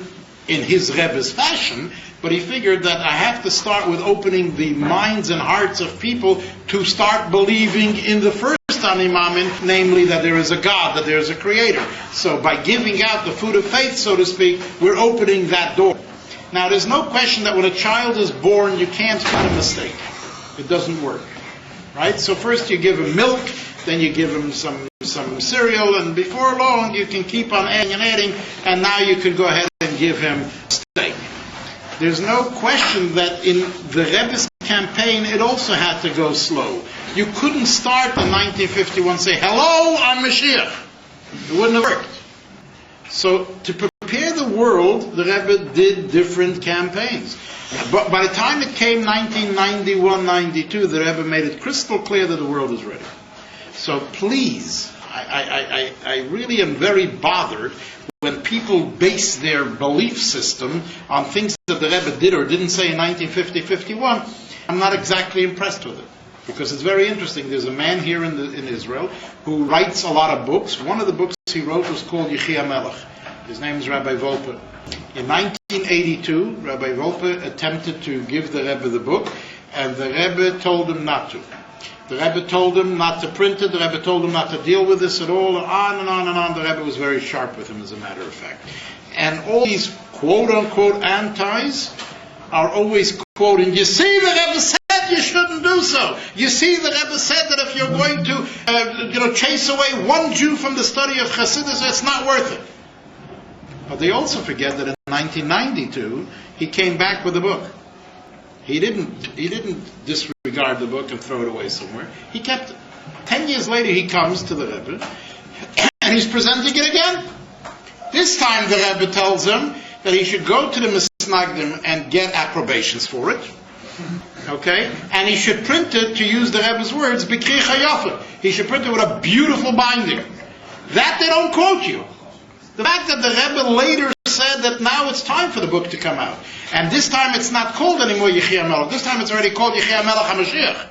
in his Rebbe's fashion, but he figured that I have to start with opening the minds and hearts of people to start believing in the first Ani Mamin, namely that there is a God, that there is a Creator. So by giving out the food of faith, so to speak, we're opening that door. Now there's no question that when a child is born, you can't make a mistake. It doesn't work. Right? So first you give him milk, then you give him some cereal, and before long you can keep on adding, and now you can go ahead and give him steak. There's no question that in the Rebbe's campaign it also had to go slow. You couldn't start in 1951 and say, hello, I'm Mashiach. It wouldn't have worked. So to prepare the world, the Rebbe did different campaigns. But by the time it came 1991-92, the Rebbe made it crystal clear that the world is ready. So please, I really am very bothered when people base their belief system on things that the Rebbe did or didn't say in 1950-51. I'm not exactly impressed with it. Because it's very interesting. There's a man here in Israel who writes a lot of books. One of the books he wrote was called Yechiya Melech. His name is Rabbi Volpe. In 1982, Rabbi Volpe attempted to give the Rebbe the book, and the Rebbe told him not to. The Rebbe told him not to print it. The Rebbe told him not to deal with this at all. And on and on and on. The Rebbe was very sharp with him, as a matter of fact. And all these quote-unquote antis are always quoting, you see, the Rebbe said you shouldn't do so. You see, the Rebbe said that if you're going to chase away one Jew from the study of Chassidus, it's not worth it. But they also forget that in 1992, he came back with a book. He didn't disregard the book and throw it away somewhere. He kept it. 10 years later, he comes to the Rebbe, and he's presenting it again. This time, the Rebbe tells him that he should go to the Misnagdim and get approbations for it. Okay? And he should print it, to use the Rebbe's words, Bikri Chayafa. He should print it with a beautiful binding. That they don't quote you. The fact that the Rebbe later said that now it's time for the book to come out. And this time it's not called anymore Yechiya Melech. This time it's already called Yechiya Melech HaMashiach.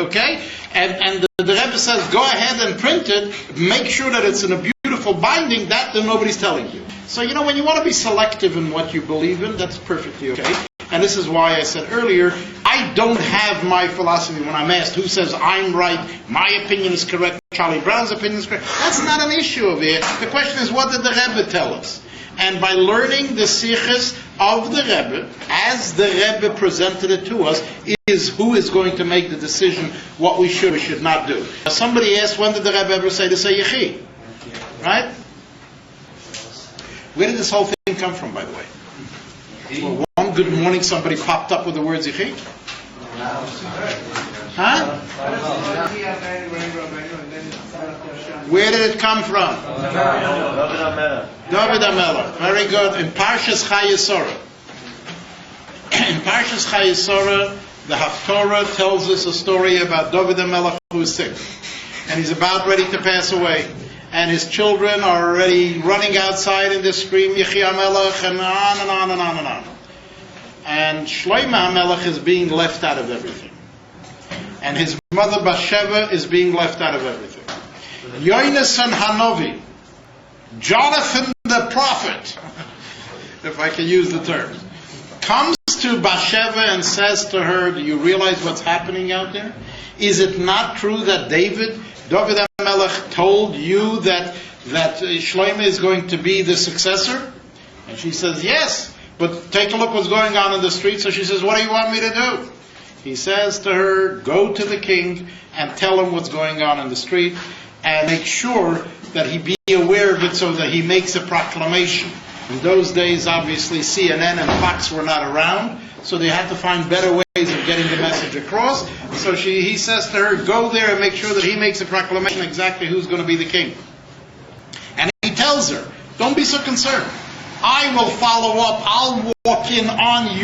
Okay? And the Rebbe says, go ahead and print it, make sure that it's in a beautiful binding, that nobody's telling you. So, when you want to be selective in what you believe in, that's perfectly okay. And this is why I said earlier, I don't have my philosophy when I'm asked who says I'm right, my opinion is correct, Charlie Brown's opinion is correct. That's not an issue over here. The question is, what did the Rebbe tell us? And by learning the sichos of the Rebbe, as the Rebbe presented it to us, is who is going to make the decision what we should or should not do. Now, somebody asked, when did the Rebbe ever say to say Yechi? Right? Where did this whole thing come from, by the way? Well, one good morning somebody popped up with the words Yechi? Huh? Where did it come from? David HaMelech. Very good. In Parshas Chayesora. In Parshas Chayesora, the Haftorah tells us a story about David HaMelech who is sick. And he's about ready to pass away. And his children are already running outside and they scream, Yechi HaMelech, and on and on and on and on. And Shlomo HaMelech is being left out of everything. And his mother Bathsheba is being left out of everything. Yonasan Hanovi, Jonathan the prophet, if I can use the term, comes to Bathsheba and says to her, do you realize what's happening out there? Is it not true that David HaMelech told you that Shlomo is going to be the successor? And she says, yes, but take a look what's going on in the street. So she says, what do you want me to do? He says to her, go to the king and tell him what's going on in the street and make sure that he be aware of it so that he makes a proclamation. In those days, obviously, CNN and Fox were not around, so they had to find better ways of getting the message across. So he says to her, go there and make sure that he makes a proclamation exactly who's going to be the king. And he tells her, don't be so concerned. I will follow up. I'll walk in on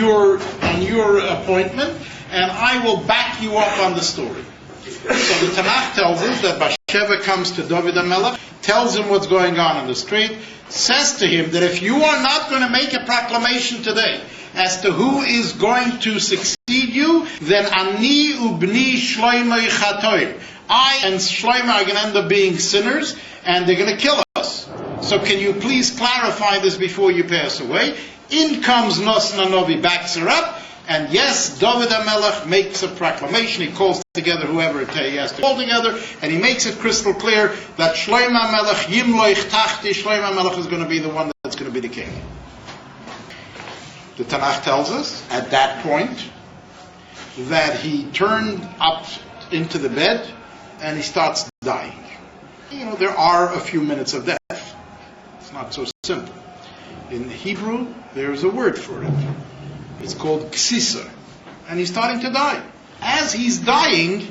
your appointment, and I will back you up on the story. So the Tanakh tells us that Bathsheba comes to David HaMelech, tells him what's going on in the street, says to him that if you are not going to make a proclamation today as to who is going to succeed you, then Ani ubni Shlomo chatoim. I and Shlomo are going to end up being sinners, and they're going to kill us. So can you please clarify this before you pass away? In comes Nosson HaNovi, backs her up, and yes, David HaMelech makes a proclamation. He calls together whoever he has to call together, and he makes it crystal clear that Shlomo HaMelech, Yimloich Tachti, Shlomo HaMelech is going to be the one that's going to be the king. The Tanakh tells us, at that point, that he turned up into the bed, and he starts dying. You know, there are a few minutes of death. It's not so simple. In Hebrew, there's a word for it. It's called ksisa. And he's starting to die. As he's dying,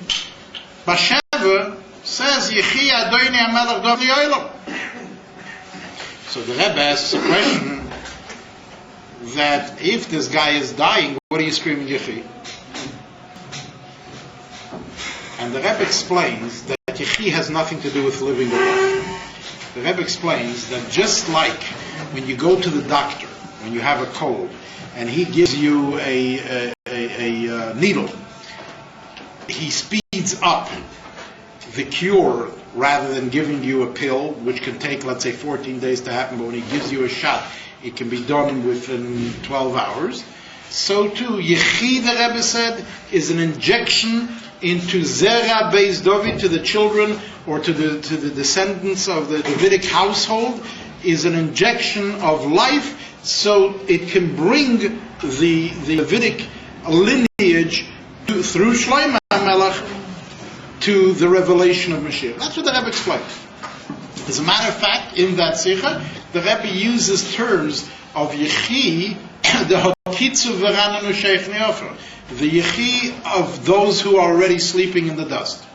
Bathsheba says, Yechi Adonai HaMelech Dov Yolam. So the Rebbe asks a question that if this guy is dying, what are you screaming Yechi? And the Rebbe explains that Yechi has nothing to do with living or dying. The Rebbe explains that just like when you go to the doctor, when you have a cold, and he gives you a needle, he speeds up the cure rather than giving you a pill, which can take, let's say, 14 days to happen, but when he gives you a shot, it can be done within 12 hours. So too, Yechi, the Rebbe said, is an injection into Zera Beis David, to the children or to the descendants of the Davidic household, is an injection of life, so it can bring the Davidic lineage through Shlomo HaMelech to the revelation of Mashiach. That's what the Rebbe explained. As a matter of fact, in that Sikha, the Rebbe uses terms of Yechi, the Hokitzu V'rananu Sheikh Neofer, the Yechi of those who are already sleeping in the dust.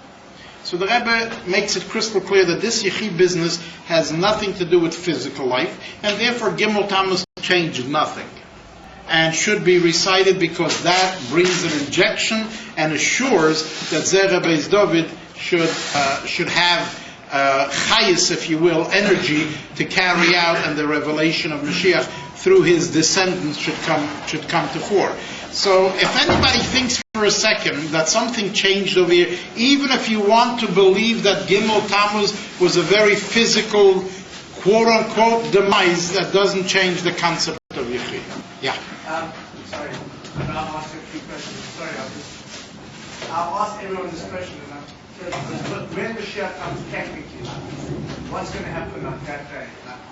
So the Rebbe makes it crystal clear that this Yechi business has nothing to do with physical life, and therefore Gimel Tammuz changed nothing, and should be recited because that brings an injection and assures that Zera Beis David should have chayis, if you will, energy to carry out, and the revelation of Mashiach through his descendants should come to fore. So if anybody thinks for a second that something changed over here, even if you want to believe that Gimel Tammuz was a very physical, quote-unquote, demise, that doesn't change the concept of Yechi. Yeah? Sorry, I'll ask you a few questions. Sorry, I'll ask everyone this question. When Mashiach comes technically, what's going to happen on that day?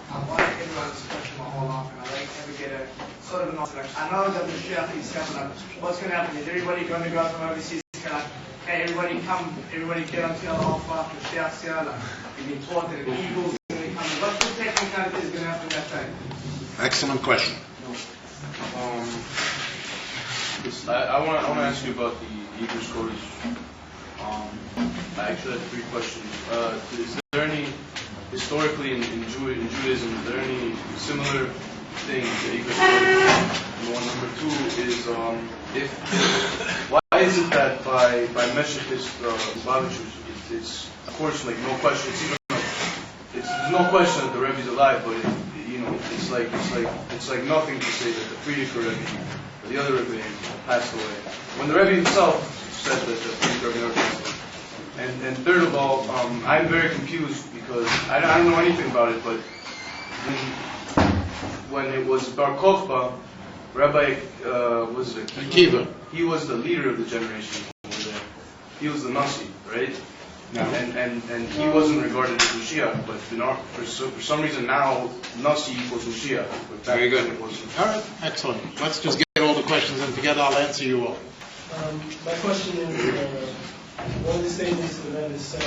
I've asked everyone this question my whole life, and I don't ever get a sort of an answer. I know that Mashiach is coming up. What's going to happen? Is everybody going to go from overseas? Like, hey, everybody come, everybody get onto the half-bath, Mashiach's here. Like, you've been taught that an eagle's going to come. What's the technicality is going to happen that day? Excellent question. I want to ask you about the Hebrew Scottish. I actually have three questions. Is there any, historically in Judaism, is there any similar things that you could say? Number two is, why is it that by Meshach's Lubavitchers, it's of course like no question. It's even like there's no question that the Rebbe is alive, but it's like nothing to say that the Frierdiker Rebbe or the other Rebbe passed away. When the Rebbe himself said that the Frierdiker Rebbe never passed away. And third of all, I'm very confused because I don't know anything about it, but when it was Bar Kokhba, Rabbi was it Akiva. He was the leader of the generation over there. He was the Nasi, right? No. And he wasn't regarded as Mashiach, but for some reason now Nasi equals Mashiach. Very good. All right, excellent. Let's just get all the questions and together I'll answer you all. My question is, one of the statements the Rebbe said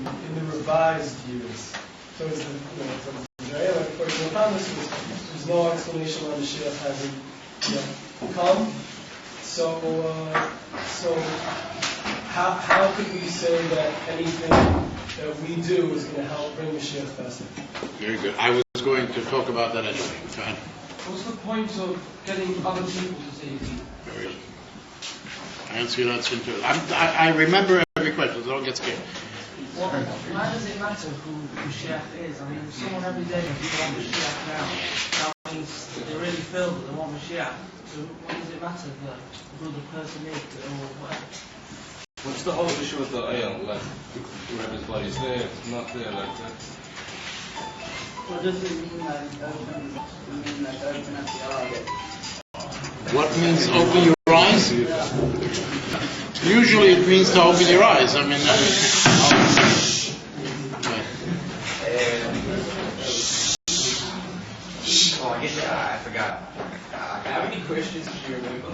in the revised years, towards the, from Israel, according to the Thomas, there's no explanation why Mashiach hasn't come. So how could we say that anything that we do is going to help bring Mashiach faster? Very good. I was going to talk about that anyway. Go ahead. What's the point of getting other people to say it? Very good. I answer your answer too. I remember every question, so don't get scared. Well, why does it matter who Mashiach is? I mean, if someone every day they want Mashiach now, that means they really feel that they want Mashiach. So what does it matter who the person is or whatever? What's the whole issue with the ayah? Like, the Rebbe's blood is there, it's not there, like that. What does it mean like open up the eye? What means open your eyes? Usually it means to open your eyes. I mean, Oh, I guess I forgot. How many questions do you remember?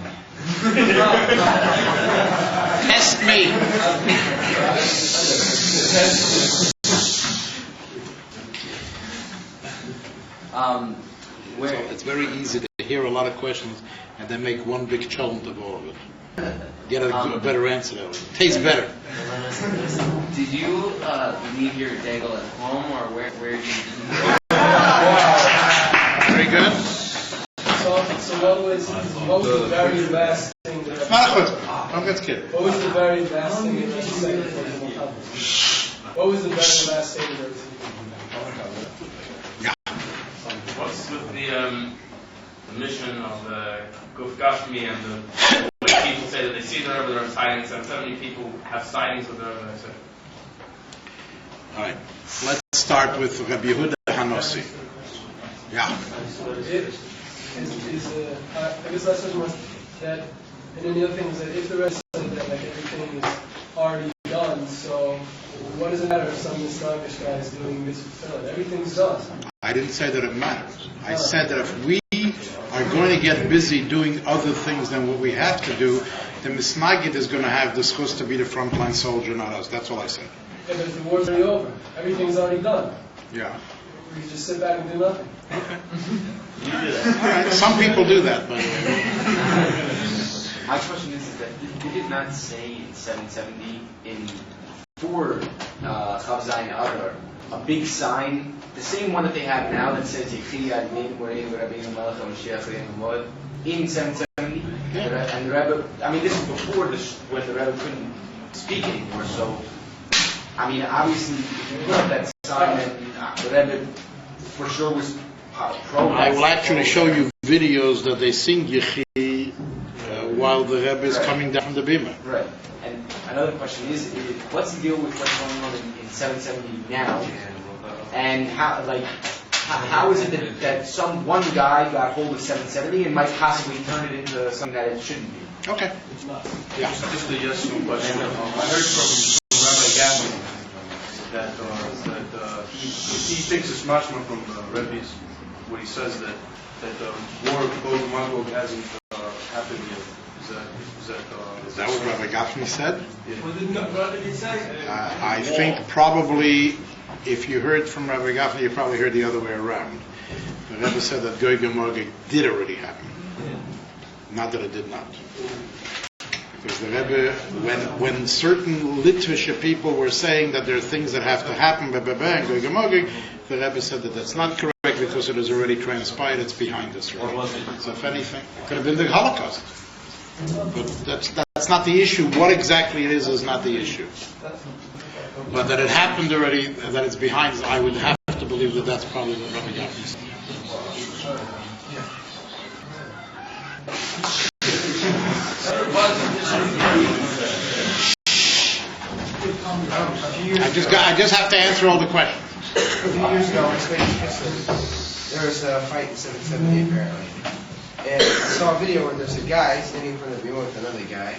test me. Where? It's very easy to hear a lot of questions and then make one big challenge of all of it. Get a better answer out of it. Tastes better. Did you leave your dagel at home, or where did you? Very good. So what was the very last thing that... Don't get scared. What was the very last thing that you said before the Muhammad? What was the very last thing that What's with the mission of Guf Gashmi and the way people say that they see the Rebbe, there are sightings, and so many people have sightings of the Rebbe, etc. All right. Let's start with Rabbi Yehuda Hanossi. Yeah. I guess last question was that, and then the other thing was that if the rest said that like everything is already done, so what does it matter if some Islamic guy is doing mitzvah? Everything's done. I didn't say that it matters. I said that if we are going to get busy doing other things than what we have to do, the Misnagid is going to have the schus to be the frontline soldier, not us. That's all I said. Yeah, but the war's already over. Everything's already done. Yeah. We can just sit back and do nothing. All right. Some people do that, by the way. My question is that you did not say in 770 for Chav Zayin Adar a big sign, the same one that they have now that says Yechi Admin Morei Rabbeinu Malach HaMashiach Reinu Mod in 770. And the Rebbe, I mean, this is before when the Rebbe couldn't speak anymore. So, I mean, obviously, if you put up that sign, then the Rebbe for sure was pro. I will actually show you videos that they sing Yechi while the Rebbe is coming down from the bima. Right. And another question is what's the deal with what's going on in 770 now? And how is it that some one guy got hold of 770 and might possibly turn it into something that it shouldn't be? Okay. Yeah. Just a yes no question. I heard from Rabbi Gavin that he thinks it's mashma from Rebbe's when he says that the war of Gog and Magog hasn't happened yet. Is that what Rabbi Gafni said? Yeah. What did he say? I think probably, if you heard from Rabbi Gafni, you probably heard the other way around. The Rebbe said that Gog and Magog did already happen. Not that it did not. Because the Rebbe, when certain Litvish people were saying that there are things that have to happen, and Gog and Magog, the Rebbe said that that's not correct because it has already transpired, it's behind us. Right? So if anything, it could have been the Holocaust. But that's that's not the issue. What exactly it is not the issue. But that it happened already, that it's behind us, I would have to believe that that's probably what Rabbi Gafni said. I just have to answer all the questions. A few years ago, I studied Kislev. There was a fight in 770 apparently. And I saw a video where there's a guy standing in front of the bima with another guy.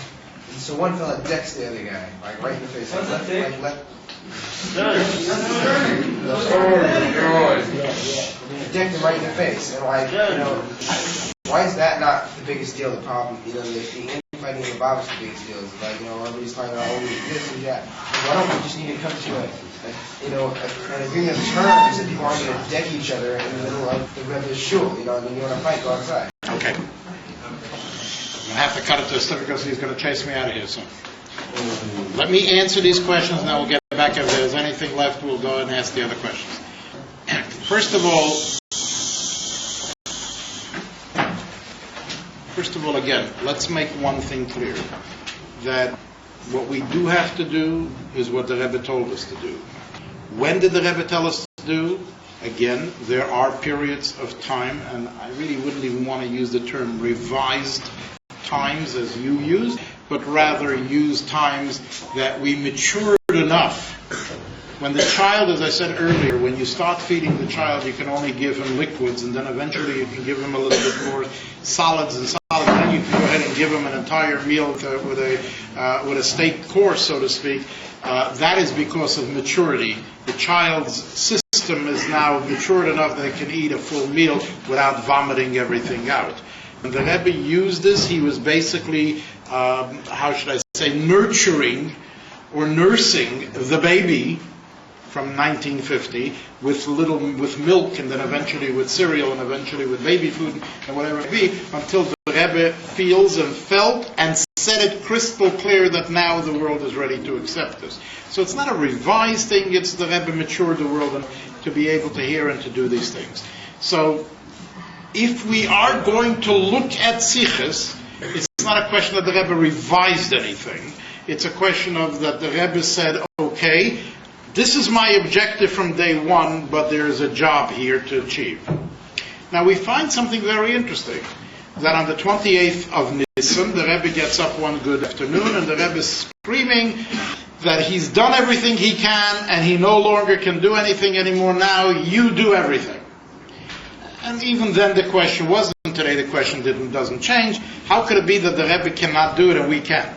And so one fella decks the other guy, like right in the face. Like left. Decked him right in the face. And like, why is that not the biggest deal, the problem? The infighting in the Bible is the biggest deal. It's like, everybody's talking about, this and that. Why don't we just need to come to an agreement of terms that people aren't going to deck each other in the middle of the Rebbe's shul? You want to fight, go outside. Okay. I'm going to have to cut it to a step because he's going to chase me out of here soon. Let me answer these questions and then we'll get back. If there's anything left, we'll go and ask the other questions. First of all, again, let's make one thing clear. That what we do have to do is what the Rebbe told us to do. When did the Rebbe tell us to do? Again, there are periods of time, and I really wouldn't even want to use the term revised times as you use, but rather use times that we matured enough. When the child, as I said earlier, when you start feeding the child, you can only give him liquids, and then eventually you can give him a little bit more solids, and then you can go ahead and give him an entire meal with a steak course, so to speak. That is because of maturity. The child's system is now matured enough that it can eat a full meal without vomiting everything out. When the Rebbe used this, he was basically, nurturing or nursing the baby from 1950 with milk, and then eventually with cereal, and eventually with baby food, and whatever it be, until the Rebbe feels and felt and said it crystal clear that now the world is ready to accept this. So it's not a revised thing, it's the Rebbe matured the world to be able to hear and to do these things. So if we are going to look at Sichos, it's not a question that the Rebbe revised anything. It's a question of that the Rebbe said, okay, this is my objective from day one, but there is a job here to achieve. Now we find something very interesting, that on the 28th of Nisan, the Rebbe gets up one good afternoon, and the Rebbe is screaming that he's done everything he can, and he no longer can do anything anymore. Now you do everything. And even then the question wasn't, today the question doesn't change, how could it be that the Rebbe cannot do it and we can?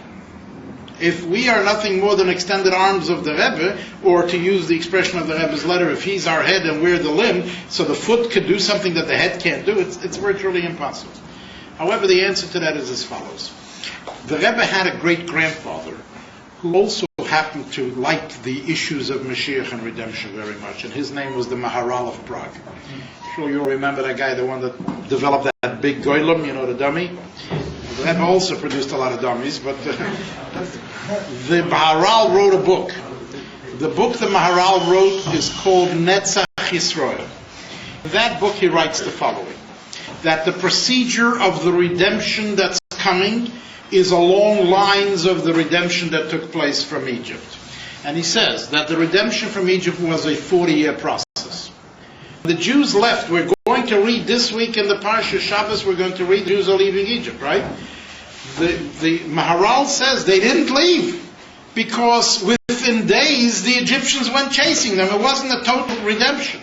If we are nothing more than extended arms of the Rebbe, or to use the expression of the Rebbe's letter, if he's our head and we're the limb, so the foot could do something that the head can't do, it's virtually impossible. However, the answer to that is as follows. The Rebbe had a great-grandfather who also happened to like the issues of Mashiach and redemption very much, and his name was the Maharal of Prague. I'm sure you'll remember that guy, the one that developed that big goylem, the dummy. The Rebbe also produced a lot of dummies, but the Maharal wrote a book. The book the Maharal wrote is called Netzach Yisrael. In that book he writes the following, that the procedure of the redemption that's coming is along lines of the redemption that took place from Egypt. And he says that the redemption from Egypt was a 40-year process. The Jews left. We're going to read this week in the Parsha Shabbos, we're going to read the Jews are leaving Egypt, right? The Maharal says they didn't leave because within days the Egyptians went chasing them. It wasn't a total redemption,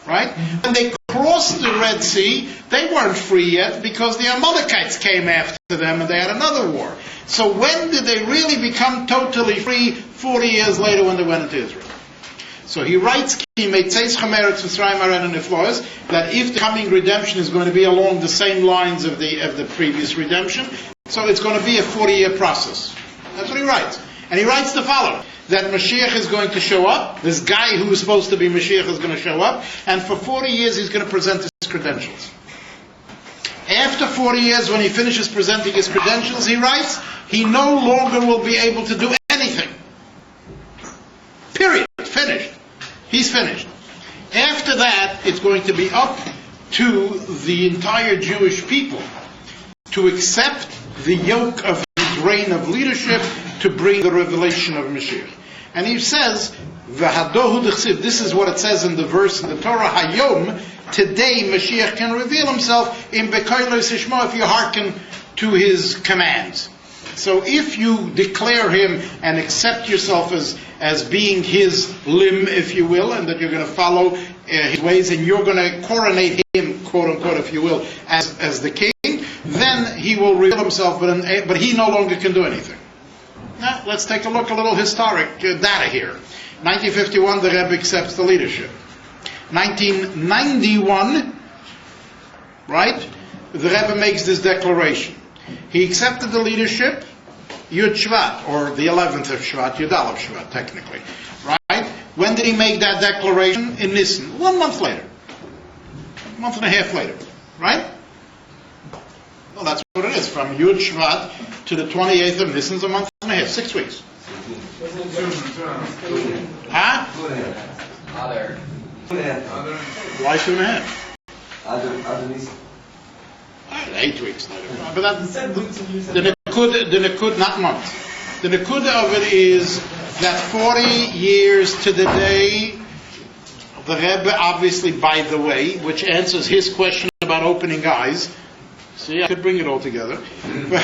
right? When they crossed the Red Sea, they weren't free yet because the Amalekites came after them and they had another war. So when did they really become totally free? 40 years later when they went into Israel. So he writes that if the coming redemption is going to be along the same lines of the previous redemption, so it's going to be a 40-year process. That's what he writes. And he writes the following, that Mashiach is going to show up, this guy who is supposed to be Mashiach is going to show up, and for 40 years he's going to present his credentials. After 40 years, when he finishes presenting his credentials, he writes, he no longer will be able to do anything. Period. Finished. He's finished. After that, it's going to be up to the entire Jewish people to accept the yoke of reign of leadership to bring the revelation of Mashiach. And he says, "V'hadohu d'chsiv." This is what it says in the verse in the Torah. Hayom, today Mashiach can reveal himself in Bekoilos Ishma if you hearken to his commands. So if you declare him and accept yourself as being his limb, if you will, and that you're going to follow his ways and you're going to coronate him, quote unquote, if you will, as the king, then he will reveal himself, but he no longer can do anything. Now, let's take a look, a little historic data here. 1951, the Rebbe accepts the leadership. 1991, right, the Rebbe makes this declaration. He accepted the leadership, Yud Shvat, or the 11th of Shvat, Yud Aleph Shvat, technically. Right? When did he make that declaration? In Nisan. 1 month later. A month and a half later. Right? Well, that's what it is. From Yud Shvat to the 28th of Nisan is a month and a half. 6 weeks. Huh? Why 2.5? 8 weeks later. But the Nakud, not months. The Nakuda of it is that 40 years to the day, the Rebbe, obviously, by the way, which answers his question about opening eyes. See, I could bring it all together. The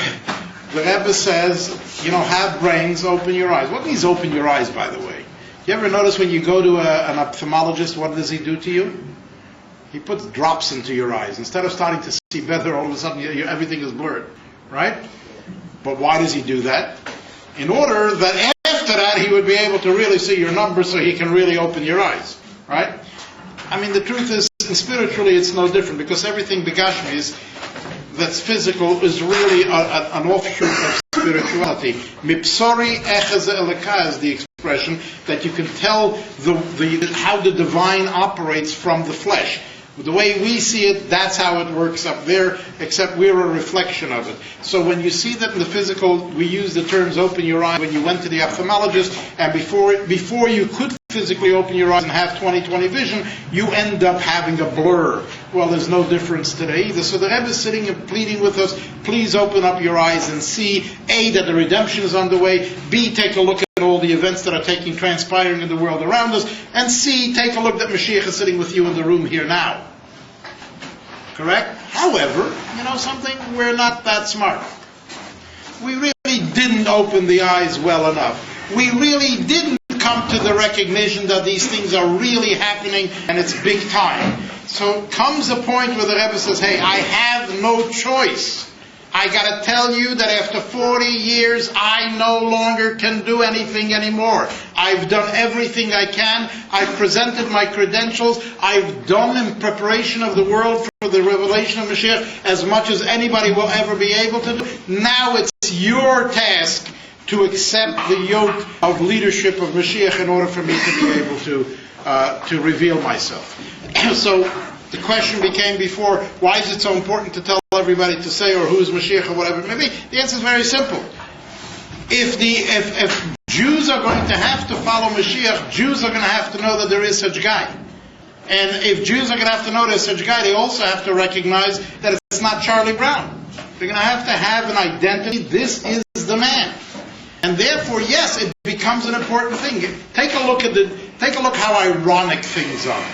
Rebbe says, have brains, open your eyes. What means open your eyes, by the way? You ever notice when you go to an ophthalmologist, what does he do to you? He puts drops into your eyes. Instead of starting to see better, all of a sudden everything is blurred. Right? But why does he do that? In order that after that he would be able to really see your numbers so he can really open your eyes. Right? I mean, the truth is, spiritually it's no different, because everything Begashmi that's physical is really an offshoot of spirituality. Mipsori echaz eleka is the expression that you can tell how the divine operates from the flesh. The way we see it, that's how it works up there, except we're a reflection of it. So when you see that in the physical, we use the terms open your eyes. When you went to the ophthalmologist, and before you could physically open your eyes and have 20/20 vision, you end up having a blur. Well, there's no difference today either. So the Rebbe is sitting and pleading with us, please open up your eyes and see, A, that the redemption is underway, B, take a look at all the events that are transpiring in the world around us, and C, take a look that Mashiach is sitting with you in the room here now. Correct? However, something, we're not that smart. We really didn't open the eyes well enough. We really didn't come to the recognition that these things are really happening and it's big time. So comes a point where the Rebbe says, hey, I have no choice. I got to tell you that after 40 years, I no longer can do anything anymore. I've done everything I can. I've presented my credentials. I've done in preparation of the world for the revelation of Mashiach as much as anybody will ever be able to do. Now it's your task to accept the yoke of leadership of Mashiach in order for me to be able to reveal myself. So the question became before, why is it so important to tell everybody to say, or who's Mashiach, or whatever it may be? The answer is very simple. If Jews are going to have to follow Mashiach, Jews are going to have to know that there is such a guy. And if Jews are going to have to know there's such a guy, they also have to recognize that it's not Charlie Brown. They're going to have an identity. This is the man. And therefore, yes, it becomes an important thing. Take a look how ironic things are.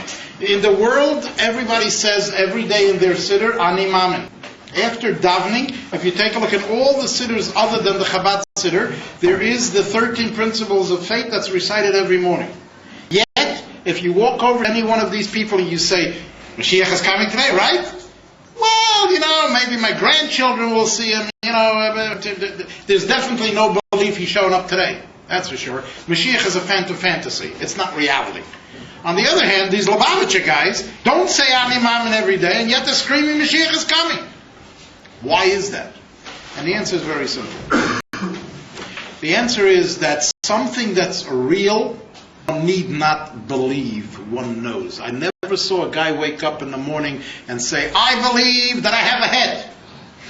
In the world, everybody says every day in their siddur, Ani Mamin. After davening, if you take a look at all the siddurs other than the Chabad siddur, there is the 13 principles of faith that's recited every morning. Yet, if you walk over to any one of these people and you say, Mashiach is coming today, right? Well, maybe my grandchildren will see him. There's definitely no belief he's showing up today. That's for sure. Mashiach is a phantom fantasy. It's not reality. On the other hand, these Lubavitcher guys don't say Ani Mamin every day, and yet they're screaming Mashiach is coming. Why is that? And the answer is very simple. The answer is that something that's real, one need not believe, one knows. I never saw a guy wake up in the morning and say, I believe that I have a head.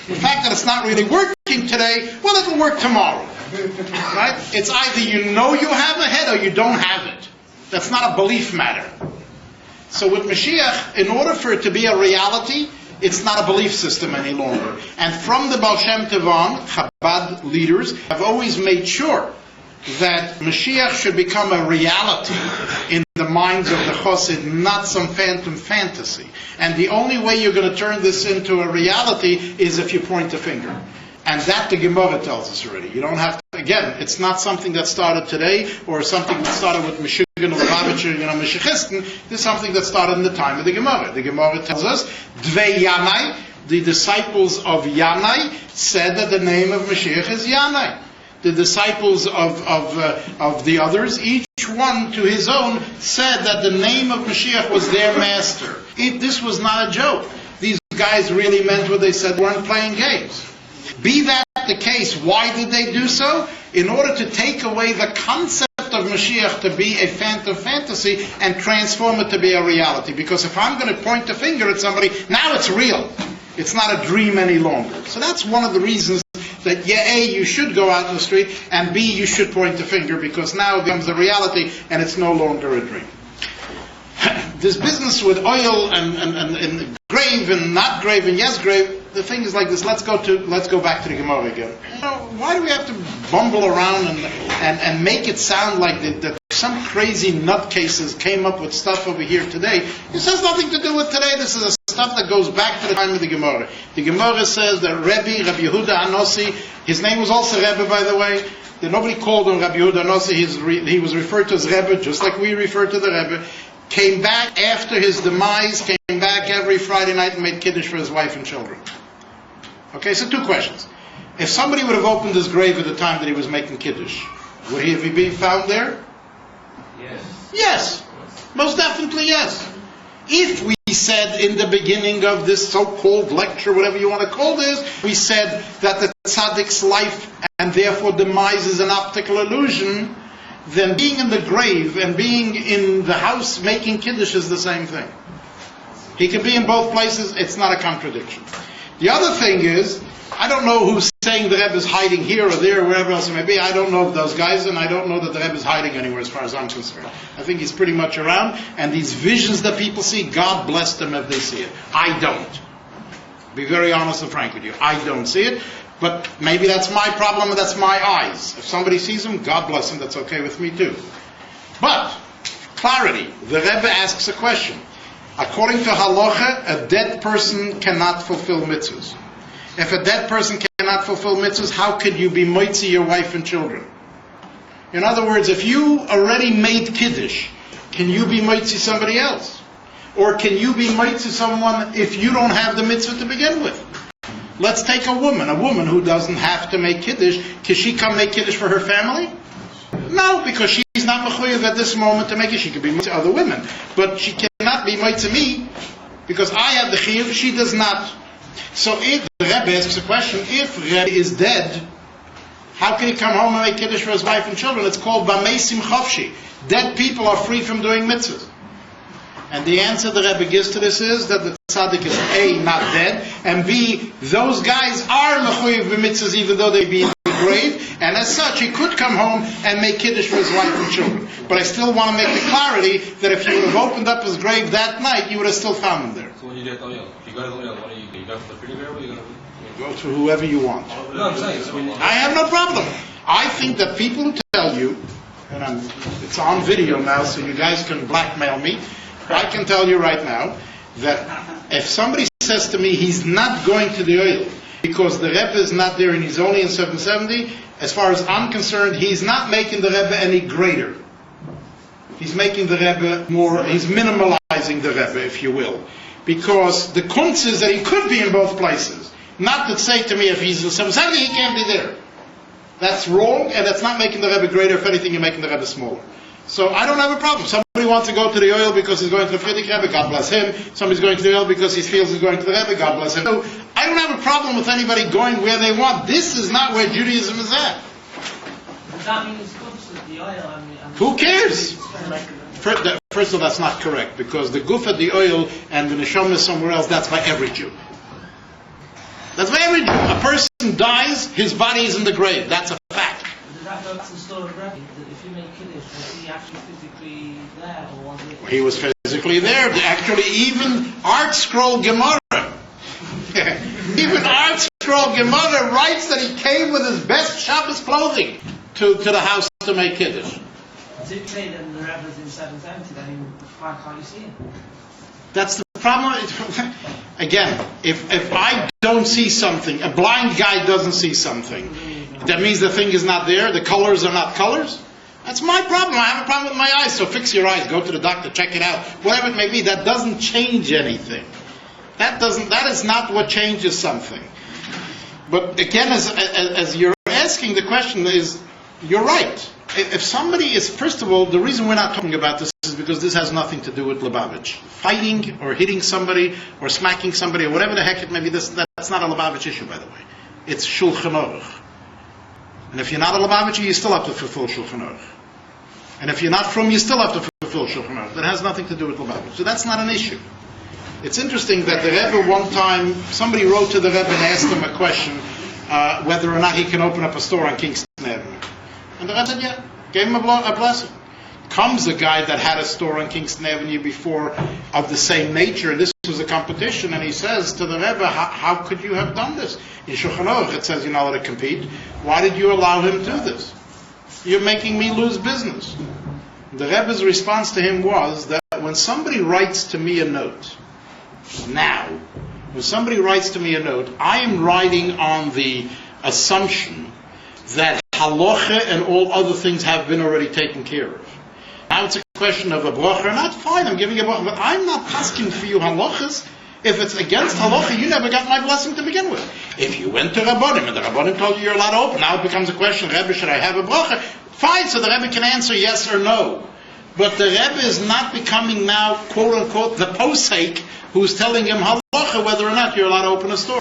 The fact that it's not really working today, well, it'll work tomorrow. Right? It's either you know you have a head or you don't have it. That's not a belief matter. So with Mashiach, in order for it to be a reality, it's not a belief system any longer. And from the Baal Shem Tov on, Chabad leaders have always made sure that Mashiach should become a reality in the minds of the Chosid, not some phantom fantasy. And the only way you're going to turn this into a reality is if you point a finger. And that the Gemara tells us already. You don't have to, again, it's not something that started today or something that started with Meshuggah or Lubavitcher, Meshichisten. This is something that started in the time of the Gemara. The Gemara tells us, Dvei Yanai, the disciples of Yanai said that the name of Mashiach is Yanai. The disciples of the others, each one to his own, said that the name of Mashiach was their master. This was not a joke. These guys really meant what they said, weren't playing games. Be that the case, why did they do so? In order to take away the concept of Mashiach to be a phantom fantasy and transform it to be a reality. Because if I'm going to point a finger at somebody, now it's real. It's not a dream any longer. So that's one of the reasons that, A, you should go out in the street, and B, you should point the finger, because now it becomes a reality and it's no longer a dream. This business with oil and grave and not grave and yes grave, the thing is like this. Let's go back to the Gemara again. Why do we have to bumble around and make it sound like that some crazy nutcases came up with stuff over here today? This has nothing to do with today. This is stuff that goes back to the time of the Gemara. The Gemara says that Rabbi Yehuda Anossi, his name was also Rebbe, by the way. That nobody called him Rabbi Yehuda Anossi. He was referred to as Rebbe, just like we refer to the Rebbe. Came back after his demise, came back every Friday night and made Kiddush for his wife and children. Okay, so two questions. If somebody would have opened his grave at the time that he was making Kiddush, would he have been found there? Yes. Yes. Most definitely yes. If we said in the beginning of this so-called lecture, whatever you want to call this, we said that the tzaddik's life and therefore demise is an optical illusion, then being in the grave and being in the house making Kiddush is the same thing. He can be in both places, it's not a contradiction. The other thing is, I don't know who's saying the Rebbe is hiding here or there or wherever else it may be. I don't know of those guys, and I don't know that the Rebbe is hiding anywhere as far as I'm concerned. I think he's pretty much around, and these visions that people see, God bless them if they see it. I don't. Be very honest and frank with you. I don't see it. But maybe that's my problem and that's my eyes. If somebody sees them, God bless them, that's okay with me too. But, clarity, the Rebbe asks a question. According to halacha, a dead person cannot fulfill mitzvahs. If a dead person cannot fulfill mitzvahs, how could you be moitzi your wife and children? In other words, if you already made Kiddush, can you be moitzi somebody else? Or can you be moitzi someone if you don't have the mitzvah to begin with? Let's take a woman who doesn't have to make Kiddush. Can she come make Kiddush for her family? No, because she's not mechuyev at this moment to make it. She could be moitzi other women. But she cannot be moitzi me, because I have the chiyuv, she does not. So if the Rebbe asks a question, if Rebbe is dead, how can he come home and make Kiddush for his wife and children? It's called Bameisim Chavshi. Dead people are free from doing mitzvahs. And the answer the Rebbe gives to this is that the tzaddik is A, not dead, and B, those guys are mechuyev b'mitzvahs even though they be in the grave, and as such he could come home and make Kiddush for his wife and children. But I still want to make the clarity that if you would have opened up his grave that night, you would have still found him there. So when you get oil, if you got oil, what do you do? You go for the pretty girl or you Go to whoever you want. No, I'm saying, so when you... I have no problem. I think that people who tell you, and it's on video now so you guys can blackmail me, I can tell you right now that if somebody says to me he's not going to the oil because the Rebbe is not there and he's only in 770, as far as I'm concerned, he's not making the Rebbe any greater. He's making the Rebbe more, he's minimalizing the Rebbe, if you will. Because the kunz is that he could be in both places. Not to say to me if he's in 770, he can't be there. That's wrong, and that's not making the Rebbe greater. If anything, you're making the Rebbe smaller. So I don't have a problem. Somebody wants to go to the oil because he's going to the Frierdiker Rebbe, God bless him. Somebody's going to the oil because he feels he's going to the Rebbe, God bless him. So I don't have a problem with anybody going where they want. This is not where Judaism is at. Does that mean it's good to the oil? Who cares? First of all, that's not correct, because the guf at the oil and the neshama is somewhere else, that's by every Jew. That's by every Jew. A person dies, his body is in the grave. That's a fact. Does that go back to the story of Rebbe? That if you make Kiddush, was he actually physically there, or was it... He was physically there. Actually, even Art Scroll Gemara Even Artscroll Gemara writes that he came with his best Shabbos clothing to the house to make Kiddush. Did you say that the Rebbe's in 770, then why can't you see him? That's the problem. Again, if I don't see something, a blind guy doesn't see something, that means the thing is not there, the colors are not colors. That's my problem. I have a problem with my eyes, so fix your eyes, go to the doctor, check it out. Whatever it may be, that doesn't change anything. That is not what changes something. But again, as you're asking the question is, you're right. If somebody is, first of all, the reason we're not talking about this is because this has nothing to do with Lubavitch. Fighting or hitting somebody or smacking somebody or whatever the heck it may be, that's not a Lubavitch issue, by the way. It's Shulchan Aruch. And if you're not a Lubavitcher, you still have to fulfill Shulchan Aruch. And if you're not from, you still have to fulfill Shulchan Aruch. That has nothing to do with Lubavitch. So that's not an issue. It's interesting that the Rebbe one time, somebody wrote to the Rebbe and asked him a question, whether or not he can open up a store on Kingston Avenue. And the Rebbe said, yeah, gave him a blessing. Comes a guy that had a store on Kingston Avenue before of the same nature, and this was a competition, and he says to the Rebbe, how could you have done this? In Shulchan Aruch it says you're not allowed to compete. Why did you allow him to do this? You're making me lose business. The Rebbe's response to him was that when somebody writes to me a note, when somebody writes to me a note, I am writing on the assumption that halacha and all other things have been already taken care of. Now it's a question of a bracha or not, fine, I'm giving a bracha, but I'm not asking for you halachas. If it's against halacha, you never got my blessing to begin with. If you went to Rabbanim and the Rabbanim told you you're allowed to open, now it becomes a question, Rebbe, should I have a bracha? Fine, so the Rebbe can answer yes or no. But the Rebbe is not becoming now, quote unquote, the posek who's telling him halacha whether or not you're allowed to open a store.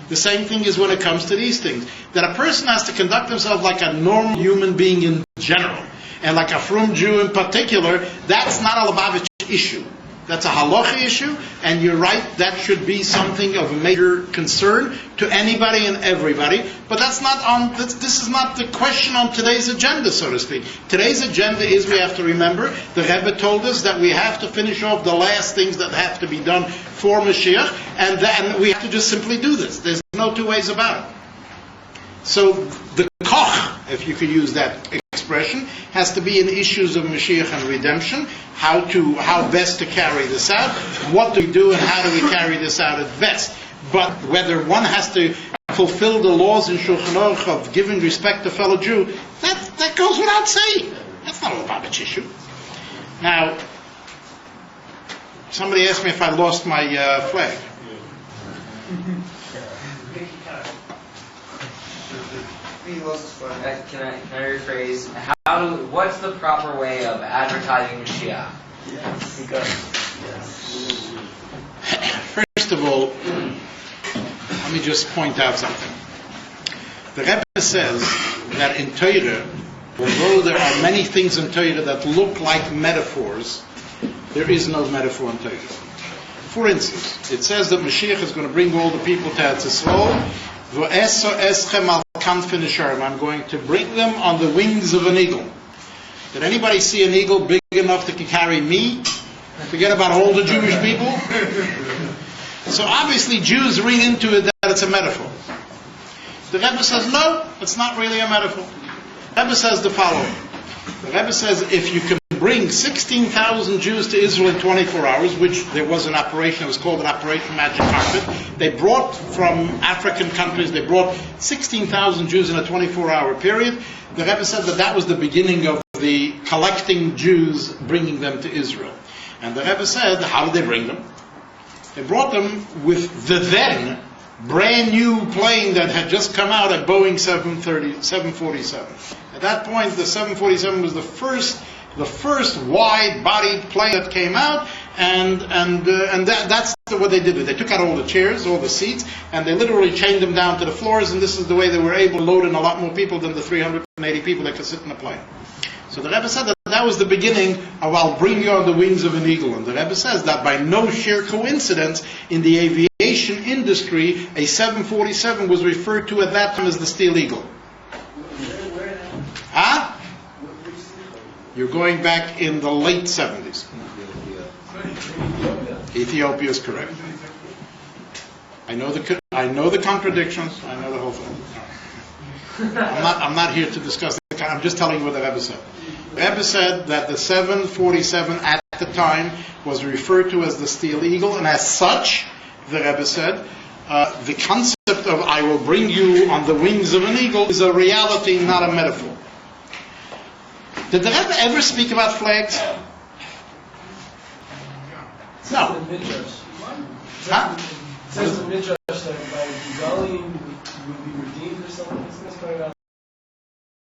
The same thing is when it comes to these things. That a person has to conduct himself like a normal human being in general. And like a frum Jew in particular, that's not a Lubavitch issue. That's a halacha issue, and you're right, that should be something of a major concern to anybody and everybody. But that's not on. This is not the question on today's agenda, so to speak. Today's agenda is we have to remember the Rebbe told us that we have to finish off the last things that have to be done for Mashiach, and then we have to just simply do this. There's no two ways about it. So the koch, if you could use that expression, has to be in issues of Mashiach and redemption. How best to carry this out, what do we do and how do we carry this out at best. But whether one has to fulfill the laws in Shulchan Aruch of giving respect to fellow Jew, that goes without saying. That's not a Lubavitch issue. Now, somebody asked me if I lost my flag. Can I rephrase? What's the proper way of advertising Mashiach? First of all, let me just point out something. The Rebbe says that in Torah, although there are many things in Torah that look like metaphors, there is no metaphor in Torah. For instance, it says that Mashiach is going to bring all the people to Eretz Yisrael. I'm going to bring them on the wings of an eagle. Did anybody see an eagle big enough that can carry me? Forget about all the Jewish people. So obviously Jews read into it that it's a metaphor. The Rebbe says, no, it's not really a metaphor. The Rebbe says the following. The Rebbe says, if you can bring 16,000 Jews to Israel in 24 hours, which there was an operation, it was called an Operation Magic Carpet. They brought from African countries, they brought 16,000 Jews in a 24-hour period. The Rebbe said that was the beginning of the collecting Jews, bringing them to Israel. And the Rebbe said, how did they bring them? They brought them with the then brand new plane that had just come out, a Boeing 747. At that point, the 747 was the first wide-bodied plane that came out, and that's what they did. They took out all the chairs, all the seats, and they literally chained them down to the floors, and this is the way they were able to load in a lot more people than the 380 people that could sit in the plane. So the Rebbe said that was the beginning of I'll bring you on the wings of an eagle. And the Rebbe says that by no sheer coincidence, in the aviation industry, a 747 was referred to at that time as the Steel Eagle. Huh? You're going back in the late 70s. Ethiopia is correct. I know the contradictions. I know the whole thing. I'm not here to discuss the. I'm just telling you what the Rebbe said. The Rebbe said that the 747 at the time was referred to as the steel eagle, and as such, the Rebbe said, the concept of "I will bring you on the wings of an eagle" is a reality, not a metaphor. Did the Rebbe ever speak about flags? No. Huh? It says in the Midrash that by Gedalim would be redeemed or something. Isn't this going on?